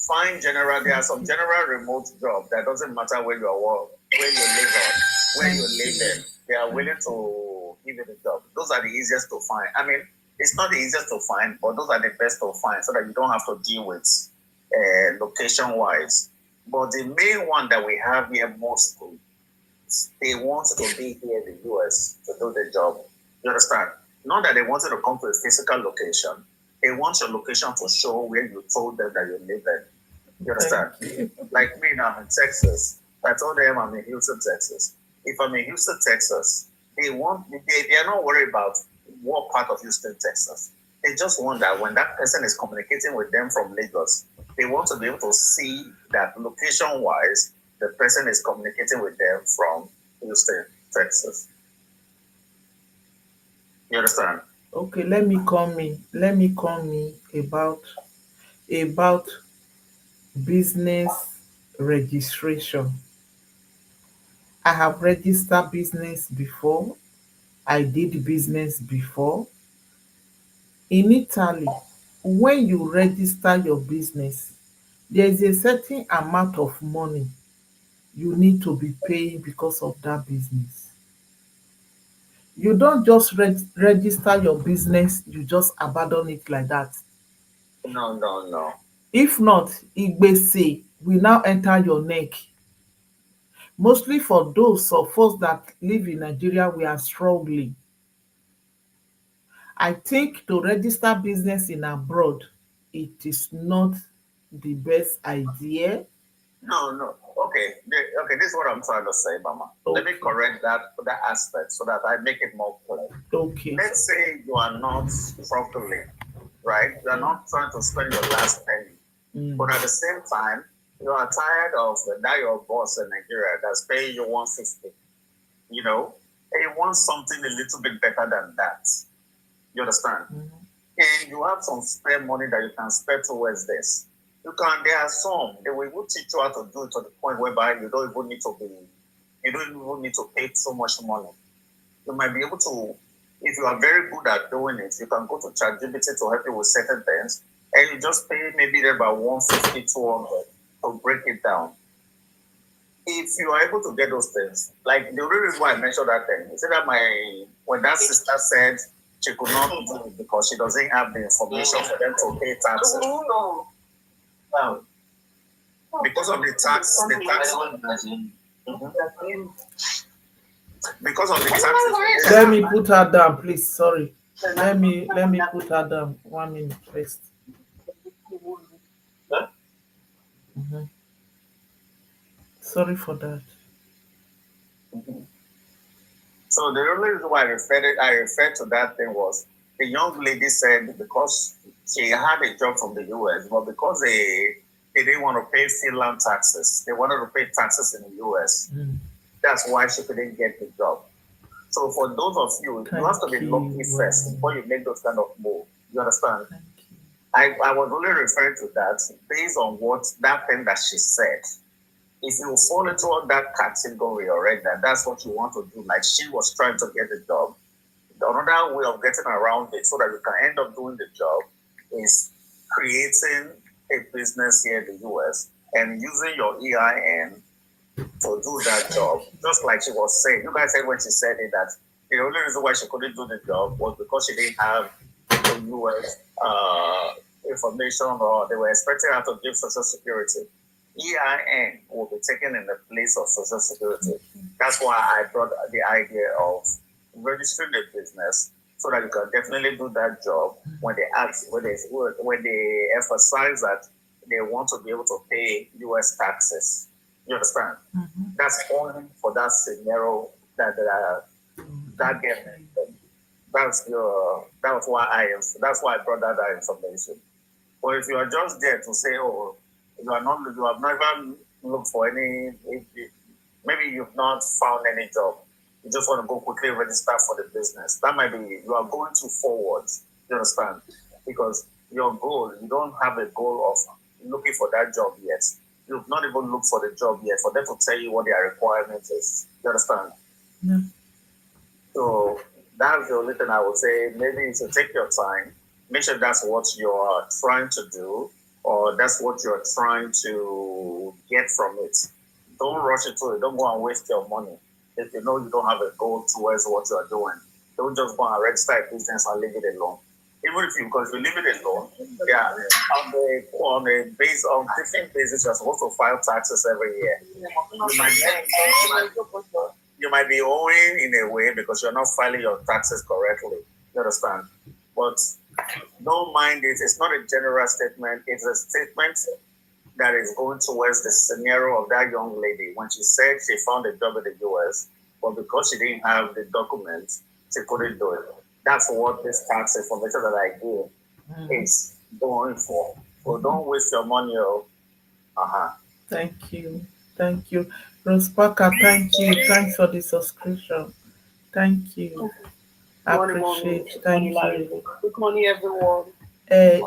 find general, there are some general remote jobs that doesn't matter where you are, where you live on, where you live in. They are willing to give you the job. Those are the easiest to find. I mean, it's not the easiest to find, but those are the best to find so that you don't have to deal with location-wise. But the main one that we have here mostly, they want to be here in the US to do the job. You understand? Not that they want you to come to a physical location. They want your location to show where you told them that you live in. You understand? Like me now, I'm in Texas. I told them I'm in Houston, Texas. If I'm in Houston, Texas, they are not worried about what part of Houston, Texas. They just want that when that person is communicating with them from Lagos, they want to be able to see that location-wise, the person is communicating with them from Houston, Texas. You understand? Okay, let me come in about business registration. I have registered business before. I did business before. In Italy, when you register your business, there is a certain amount of money you need to be paying because of that business. You don't just register your business, you just abandon it like that. No. If not, Igbese will now enter your neck. Mostly for those of us that live in Nigeria, we are struggling. I think to register business in abroad, it is not the best idea. No. Okay. This is what I'm trying to say, Mama. Let me correct that aspect so that I make it more clear. Okay. Let's say you are not struggling, right? You are not trying to spend your last penny, but at the same time, you are tired of that your boss in Nigeria that's paying you 150, and you want something a little bit better than that. You understand? And you have some spare money that you can spare towards this. There are some, they will even teach you how to do it to the point whereby you don't even need to pay so much money. You might be able to, if you are very good at doing it, you can go to ChatGPT to help you with certain things, and you just pay maybe about 150, 200 to break it down. If you are able to get those things, like the only reason why I mentioned that thing, is that when that sister said she could not do it because she doesn't have the information for them to pay taxes. Because of the tax, because of the taxes. Let me put her down, please. Sorry. Let me put her down. 1 minute first. Sorry for that. So the only reason why I referred to that thing was the young lady said because she had a job from the US, but because they didn't want to pay Finland taxes, they wanted to pay taxes in the US. That's why she couldn't get the job. So for those of you, you have to be lucky first before you make those kind of moves. You understand? I was only referring to that based on that thing that she said. If you fall into that category already, that's what you want to do. Like she was trying to get the job. Another way of getting around it so that you can end up doing the job is creating a business here in the US and using your EIN to do that job. Just like she was saying. You guys said when she said it that the only reason why she couldn't do the job was because she didn't have the US information, or they were expecting her to give Social Security. EIN will be taken in the place of Social Security. That's why I brought the idea of registering a business so that you can definitely do that job when they emphasize that they want to be able to pay US taxes. You understand? That's only for that scenario that get mentioned. That's why that's why I brought that information. But if you are just there to say, oh, you have never looked for any, maybe you've not found any job, you just want to go quickly register for the business. That might be, you are going too forward. You understand? Because your goal, you don't have a goal of looking for that job yet. You've not even looked for the job yet for them to tell you what their requirement is. You understand? Yeah. So that's the only thing I would say. Maybe you should take your time, make sure that's what you're trying to do, or that's what you're trying to get from it. Don't rush into it. Don't go and waste your money. If you know you don't have a goal towards what you're doing, don't just go and register a business and leave it alone. Even if you, because you leave it alone, yeah, on a base on different basis, you're supposed to file taxes every year. You might be owing in a way because you're not filing your taxes correctly. You understand? But don't mind it. It's not a general statement. It's a statement that is going towards the scenario of that young lady when she said she found a job in the US, but because she didn't have the documents, she couldn't do it. That's what this tax information that I give is going for. So don't waste your money. Thank you. Thank you. Rose Parker, thank you. Thanks for the subscription. Thank you. I appreciate. Thank you. Good morning, everyone.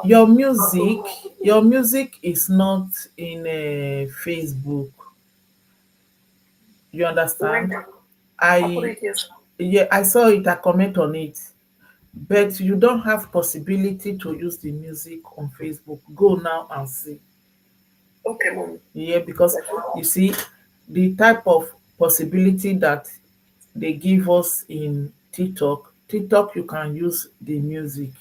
Your music is not in Facebook. You understand? I Yeah, I saw it. I comment on it, but you don't have possibility to use the music on Facebook. Go now and see. Okay, mom. Yeah, because you see the type of possibility that they give us in TikTok. TikTok, you can use the music,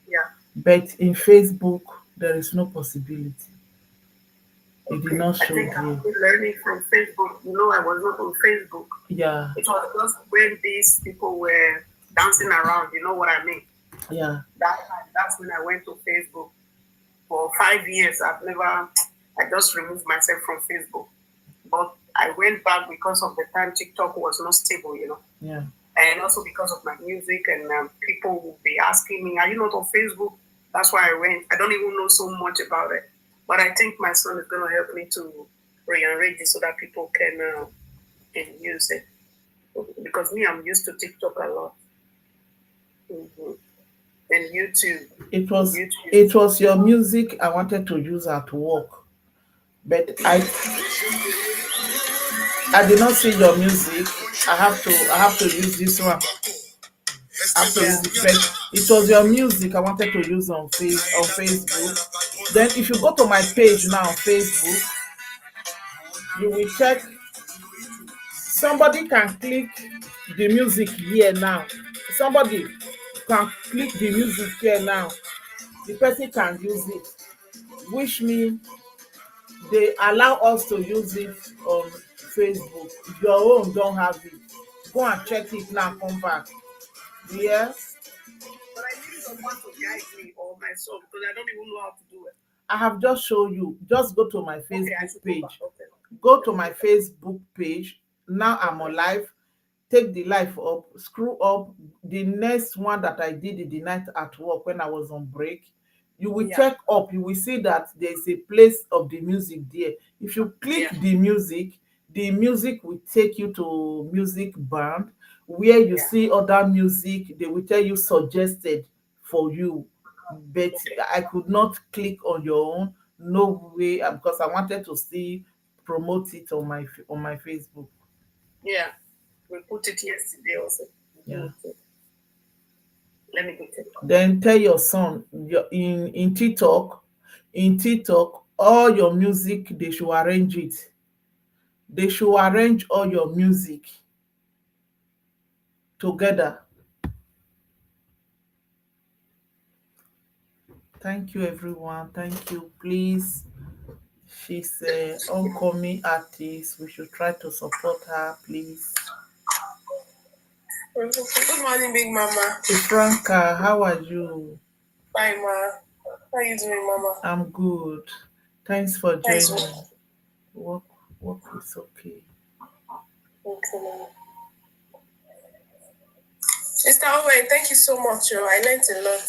Yeah. but in Facebook, there is no possibility. It did Okay. not I show think there. I've been learning from Facebook. You know, I was not on Facebook. Yeah, It was just when these people were dancing around. You know what I mean? yeah, That's when I went to Facebook. For 5 years, I just removed myself from Facebook. But I went back because of the time TikTok was not stable, you know. yeah. And also because of my music, and people will be asking me, "Are you not on Facebook?" That's why I went. I don't even know so much about it, but I think my son is going to help me to rearrange it so that people can use it. Because me, I'm used to TikTok a lot. Mm-hmm. And YouTube. It was your music I wanted to use at work, but I did not see your music. I have to use this one. I have to use it. But it was your music I wanted to use on Facebook. Then if you go to my page now on Facebook, you will check. Somebody can click the music here now. Somebody can click the music here now. The person can use it, which means they allow us to use it on Facebook. Your own don't have it. Go and check it now. Come back. Yeah. But I need someone to guide me or my son because I don't even know how to do it. I have just shown you. Just go to my Facebook page. Okay. Go to my Facebook page. Now I'm on live. Take the live up, screw up the next one that I did in the night at work when I was on break. You will check up, you will see that there's a place of the music there. If you click the music will take you to music band where you see other music. They will tell you suggested for you, but I could not click on your own. No way, because I wanted to see promote it on my Facebook. Yeah. We put it yesterday also. Yeah. Let me get it. Then tell your son in TikTok, all your music they should arrange it. They should arrange all your music together. Thank you, everyone. Thank you. Please, she's an oncoming artist. We should try to support her, please. Good morning, Big Mama. Franca, how are you? Fine, Ma. How are you doing, Mama? I'm good. Thanks for That's joining. Work, work is okay. okay. Sister Owen, thank you so much. I learned a lot.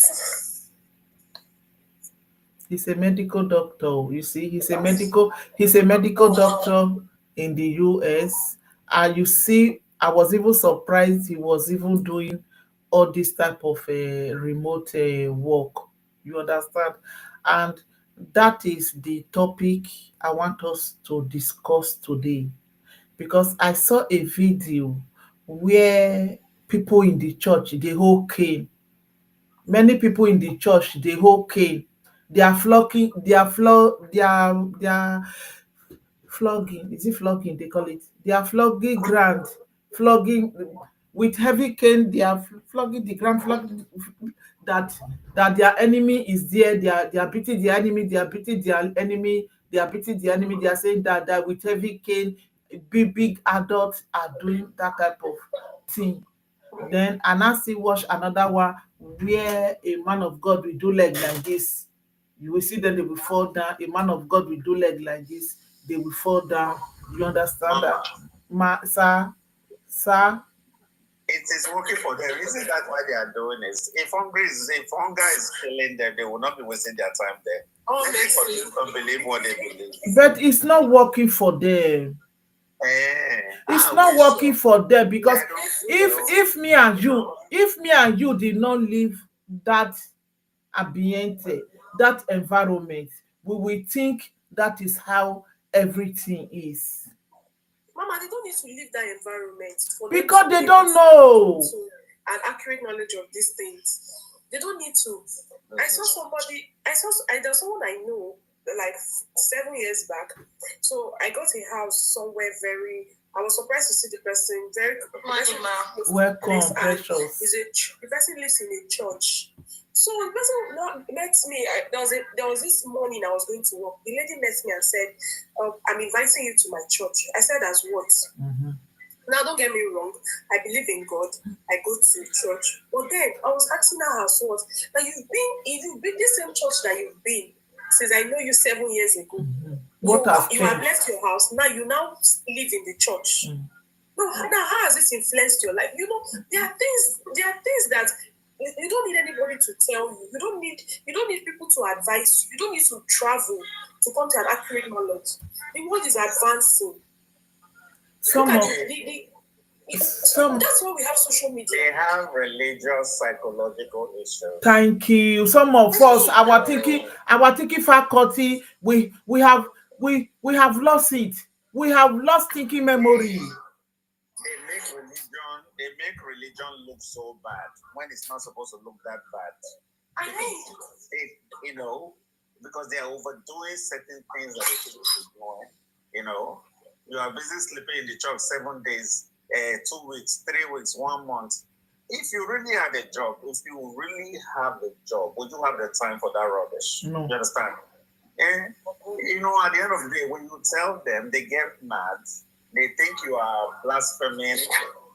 He's a medical doctor. You see, he's a medical doctor in the US. And you see, I was even surprised he was even doing all this type of remote work. You understand? And that is the topic I want us to discuss today, because I saw a video where people in the church they hold cane. Many people in the church they hold cane. They are flocking. They are flogging. Is it flogging? They call it. They are flogging ground, flogging with heavy cane. They are flogging the ground, flogging that their enemy is there. They are beating the enemy. They are beating their enemy. They are beating the enemy. They are saying that with heavy cane, big adults are doing that type of thing. Then I now see watch another one where a man of God will do leg like this. You will see them, they will fall down. A man of God will do leg like this, they will fall down. You understand that? Sir, sir. It is working for them. Isn't that why they are doing it? If hunger is killing them, they will not be wasting their time there. Oh, Let merci. people don't believe what they believe. But it's not working for them. It's not working for them, because if me and you did not live that ambiente, that environment, we will think that is how everything is. Mama, they don't need to leave that environment for them Because to they be don't able know. to an accurate knowledge of these things. They don't need to. I saw there was someone I know like 7 years back. So I got a house somewhere I was surprised to see the person very Welcome, precious. The person lives in a church. So the person met me. There was this morning I was going to work. The lady met me and said, "I'm inviting you to my church." I said, "As what?" Mm-hmm. Now, don't get me wrong. I believe in God. I go to church. But then I was asking her, so what? Now you've been this same church that you've been since I know you 7 years ago. Mm-hmm. What has you have changed? left your house. Now you live in the church. Mm. No, now how has this influenced your life? There are things that you don't need anybody to tell you. You don't need people to advise you. You don't need to travel to come to an accurate knowledge. The world is advancing. Some Look of at some that's why we have social media. They have religious, psychological issues. Thank you. Some of us, our thinking faculty, we have lost it. We have lost thinking memory. They make religion look so bad when it's not supposed to look that bad. I mean, because they are overdoing certain things that they shouldn't be doing. You are busy sleeping in the church 7 days, 2 weeks, 3 weeks, 1 month. If you really had a job, would you have the time for that rubbish? No. You understand? And at the end of the day, when you tell them, they get mad. They think you are blaspheming.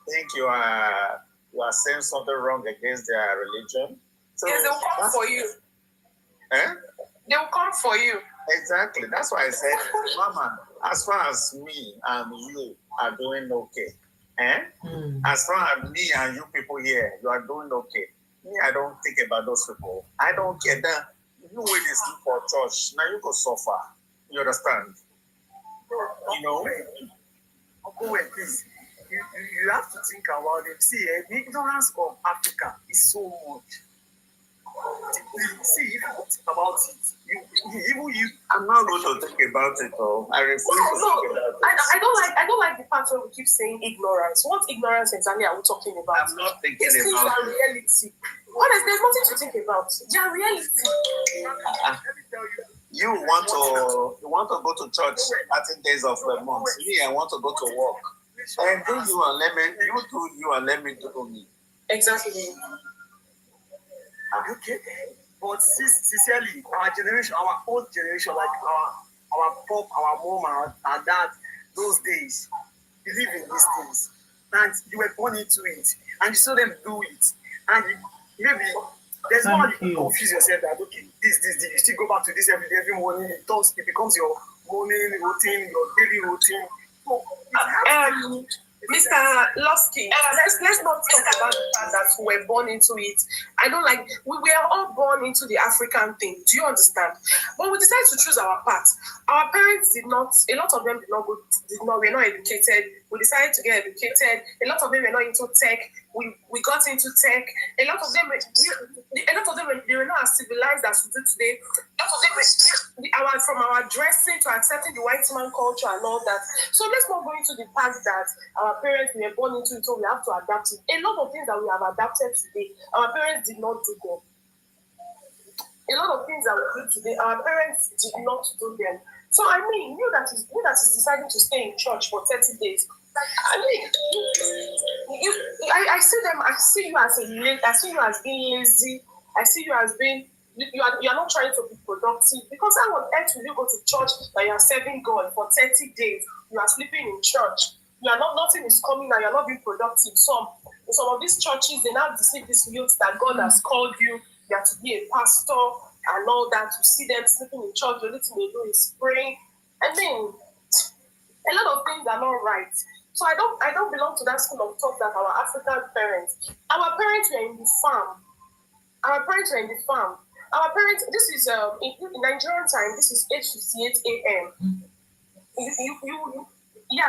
Think you are saying something wrong against their religion. So yes, they will come for you. They will come for you. Exactly. That's why I said, Mama, as far as me and you are doing okay, as far as me and you people here, you are doing okay. Me, I don't think about those people. I don't care that you wait to sleep for church. Now you go suffer. You understand? Please. You have to think about it. See, the ignorance of Africa is so much. See, if you think about it, I'm not going to think about it, though. I refuse to think about it. I don't like the part where we keep saying ignorance. What ignorance exactly are we talking about? I'm not thinking These things about are reality. Honestly, there's nothing to think about. They are reality. let me tell you. You want to go to church 13 days of the month. Me, I want to go to work. And do you and let me do me. Exactly. Okay. But sincerely, our generation, our old generation, like our pop, our mom, our dad, those days, believe in these things. And you were born into it. And you saw them do it. And maybe There's no how Thank you you. confuse yourself that okay, this, you still go back to this every day, every morning. It becomes your morning routine, your daily routine. So Mr. Lusky, let's not talk about the fact that we were born into it. I don't like, we were all born into the African thing. Do you understand? But we decided to choose our path. Our parents did not, a lot of them were not educated. We decided to get educated. A lot of them were not into tech. We got into tech. A lot of them they were not as civilized as we do today. A lot of them were, from our dressing to accepting the white man culture and all that. So let's not go into the past that our parents were born into it, so we have to adapt it. A lot of things that we have adapted today, our parents did not do them. A lot of things that we do today, our parents did not do them. So I mean, you that is deciding to stay in church for 30 days. I mean, I see them. I see you as being lazy. I see you as being you are not trying to be productive, because how on earth will you go to church that you are serving God for 30 days? You are sleeping in church. You are not, nothing is coming and you are not being productive. Some of these churches, they now deceive these youth that God has called you. You have to be a pastor and all that. To see them sleeping in church, the only thing they do is praying. I mean, a lot of things are not right. So I don't belong to that school of thought that our African parents were in the farm. Our parents were in the farm. Our parents, this is in Nigerian time, this is 8:58 a.m.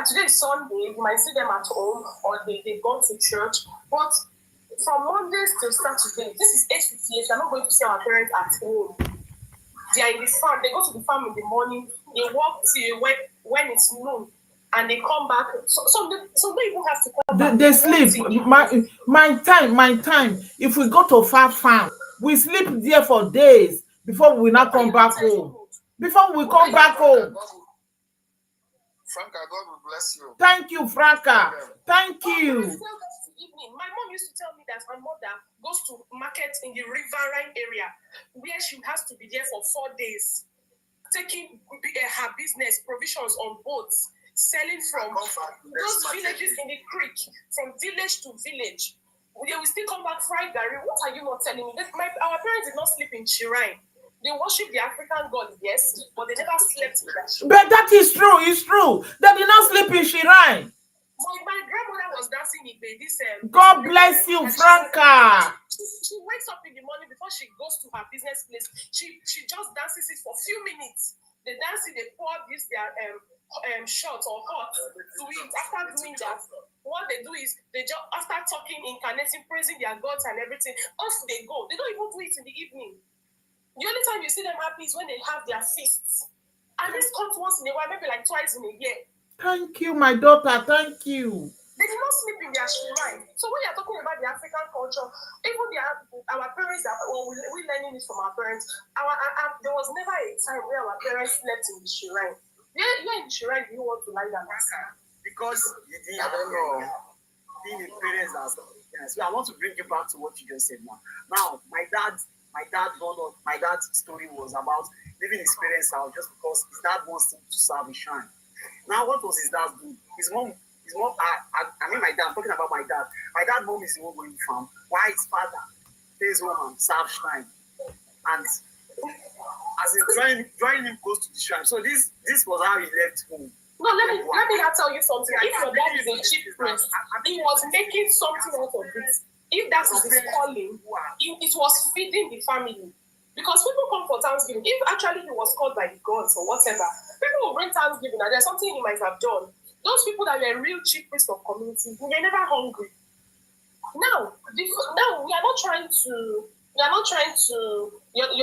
Today is Sunday. You might see them at home or they've gone to church. But from Mondays till Saturday, this is 8:58. You're not going to see our parents at home. They are in the farm. They go to the farm in the morning. They work till when it's noon. And they come back. Some don't even have to come back. They sleep. My time. If we go to far farm, we sleep there for days before we now come back home. Before we come back home. Franca, God will bless you. Thank you, Franca. Thank you. My mom used to tell me that her mother goes to market in the riverine area where she has to be there for 4 days, taking her business provisions on boats, selling from those villages in the creek, from village to village. They will still come back fried Gary. What are you not telling me? Our parents did not sleep in Shrine. They worship the African god, yes, but they never slept in that shrine. But that is true. It's true. They did not sleep in Shrine. My grandmother was dancing in this. God bless you, Franca. She wakes up in the morning before she goes to her business place. She just dances it for a few minutes. They dance it, they pour this their shot or hot to it. After doing that, what they do is they just after talking, incarnating, praising their gods and everything, off they go. They don't even do it in the evening. The only time you see them happy is when they have their feasts. And this comes once in a while, maybe like twice in a year. Thank you, my daughter. Thank you. They did not sleep in their shrine. So when you're talking about the African culture, even our parents, we're learning this from our parents. There was never a time where our parents slept in the shrine. You're in the shrine, you want to lie down. Because I don't know. Being a parent as so I want to bring you back to what you just said now. Now, my dad's story was about leaving his parents out just because his dad wants him to serve the shrine. Now, what was his dad doing? His mom, I mean my dad, I'm talking about my dad. My dad's mom is the one going farm, while his father stays home and serves shrine. And as in drawing him close to the shrine. So this was how he left home. No, let me tell you something. If your dad is a chief priest, he was making something out of this. If that is his calling, it was feeding the family. Because people come for Thanksgiving. If actually he was called by the gods or whatever, people will bring Thanksgiving and there's something he might have done. Those people that were real chief priests of community, they were never hungry. Now we are not trying to.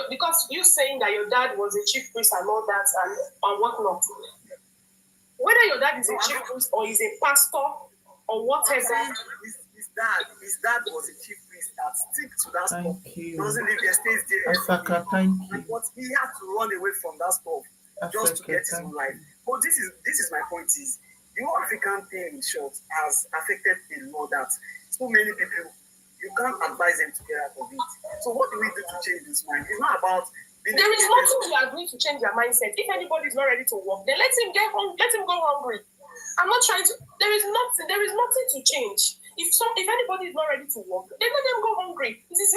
Because you saying that your dad was a chief priest and all that and whatnot. Whether your dad is a chief priest or is a pastor or whatever. His dad was a chief priest that sticks to that stuff. He doesn't leave the stays there. Asaka, thank you. But he had to run away from that stuff just to get his own life. But this is my point is the whole African thing in short has affected a lot that so many people you can't advise them to get out of it. So what do we do to change this mind? It's not about there is nothing we are doing to change their mindset. If anybody is not ready to work, then let him go hungry. I'm not trying to. There is nothing to change. If anybody is not ready to work, then let them go hungry. These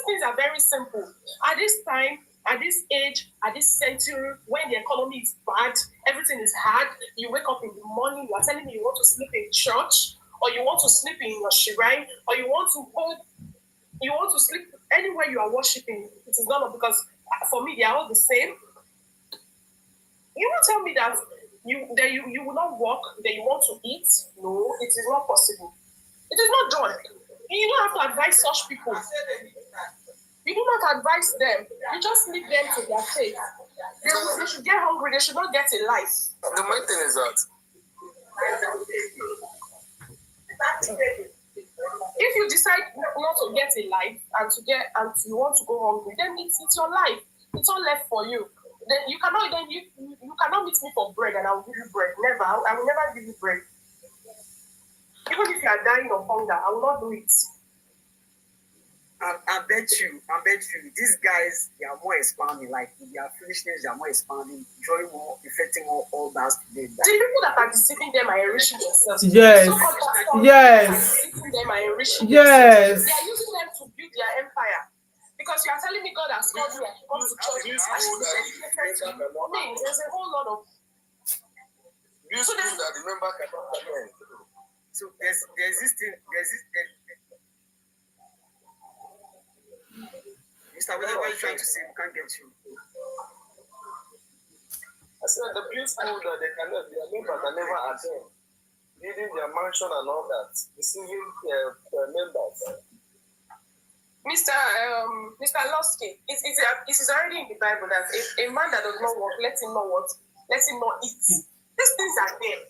things are very simple. At this time, at this age, at this century, when the economy is bad, everything is hard. You wake up in the morning, you are telling me you want to sleep in church, or you want to sleep in your shrine, or you want to sleep anywhere you are worshiping. It is not because for me they are all the same. You won't tell me that you will not work, that you want to eat. No, it is not possible. It is not done. You don't have to advise such people. You do not advise them. You just leave them to their fate. They should get hungry. They should not get a life. The main thing is that if you decide not to get a life and you want to go hungry, then it's your life. It's all left for you. Then you cannot meet me for bread and I will give you bread. Never. I will never give you bread. Even if you are dying of hunger, I will not do it. I bet you, these guys, they are more expanding, like their foolishness, they are more expanding, drawing more, affecting all that. The people that are deceiving them are enriching themselves. Yes. Yes. Deceiving them are enriching Yes. themselves. They are using them to build their empire. Because you are telling me God has called you and you come to church. There's a whole lot of. So there's this thing. Mr. What are you trying to say? We can't get you. I said the beautiful that they cannot, their members can never attend, building their mansion and all that, deceiving their members. Mr. Losky, it is already in the Bible that a man that does not work, let him not what? Let him not eat. These things are there.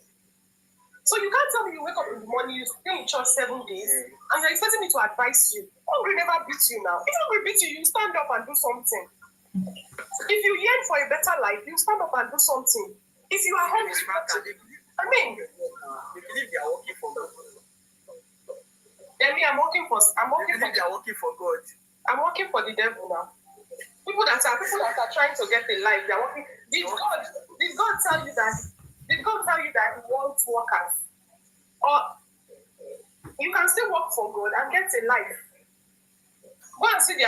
So you can't tell me you wake up in the morning, you stay in church 7 days, and you're expecting me to advise you. Hungry never beats you now. If hungry beats you, you stand up and do something. If you yearn for a better life, you stand up and do something. If you are hungry, I mean, They believe they are working for God. Then me, I'm working for They believe they are working for God. I'm working for the devil now. People that are trying to get a life, they are working. Did God tell you that? Did God tell you that He wants workers? Or you can still work for God and get a life. Go and see the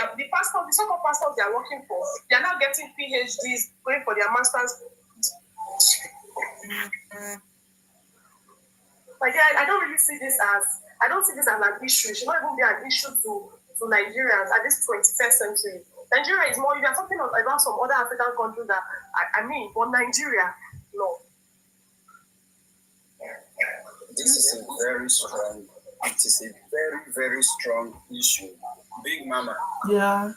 so-called pastors they are working for. They are now getting PhDs, going for their masters. But yeah, I don't really see this as an issue. It should not even be an issue to Nigerians at this 21st century. Nigeria is more. You are talking about some other African countries that but Nigeria, no. this is a very strong. It is a very, very strong issue. Bigmama. Yeah.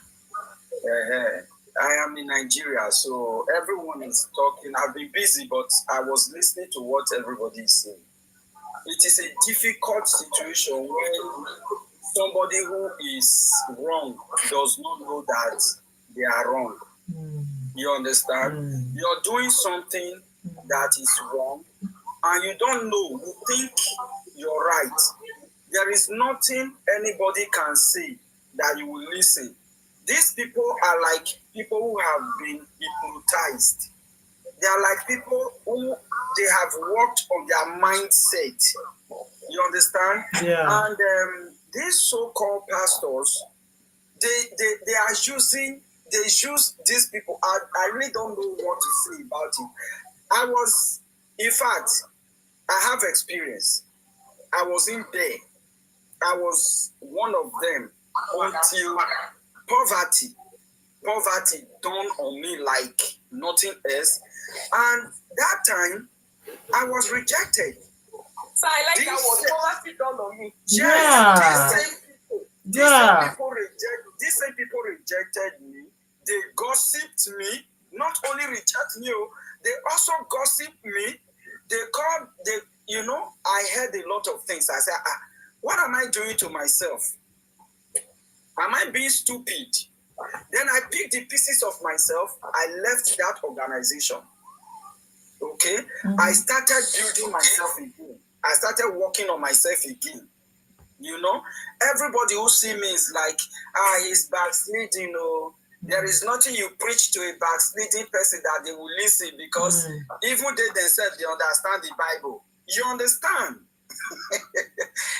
I am in Nigeria, so everyone is talking. I've been busy, but I was listening to what everybody is saying. It is a difficult situation when somebody who is wrong does not know that they are wrong. You understand? You're doing something that is wrong, and you don't know. You think you're right. There is nothing anybody can say that you will listen. These people are like people who have been hypnotized. They are like people who they have worked on their mindset. You understand? Yeah. And these so-called pastors, they use these people. I really don't know what to say about it. In fact, I have experience. I was in there. I was one of them until poverty dawned on me like nothing else. And that time, I was rejected. So I like that word. Poverty dawned on me. Yes, Yeah. These same people rejected me. They gossiped me. Not only reject me, they also gossiped me. I heard a lot of things. I said, what am I doing to myself? Am I being stupid? Then I picked the pieces of myself. I left that organization. Okay? I started building myself again. I started working on myself again. Everybody who see me is like, he's backsliding. There is nothing you preach to a backsliding person that they will listen, because even they themselves, they understand the Bible. You understand?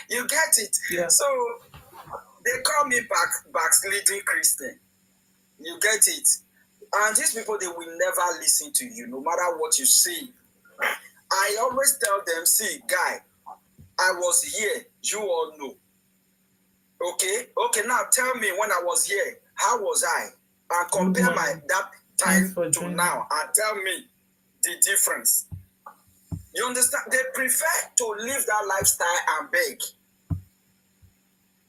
You get it? Yeah. So they call me backsliding Christian. You get it? And these people, they will never listen to you, no matter what you say. I always tell them, see, guy, I was here, you all know. Okay, now tell me when I was here, how was I? And compare that time to now and tell me the difference. You understand? They prefer to live that lifestyle and beg.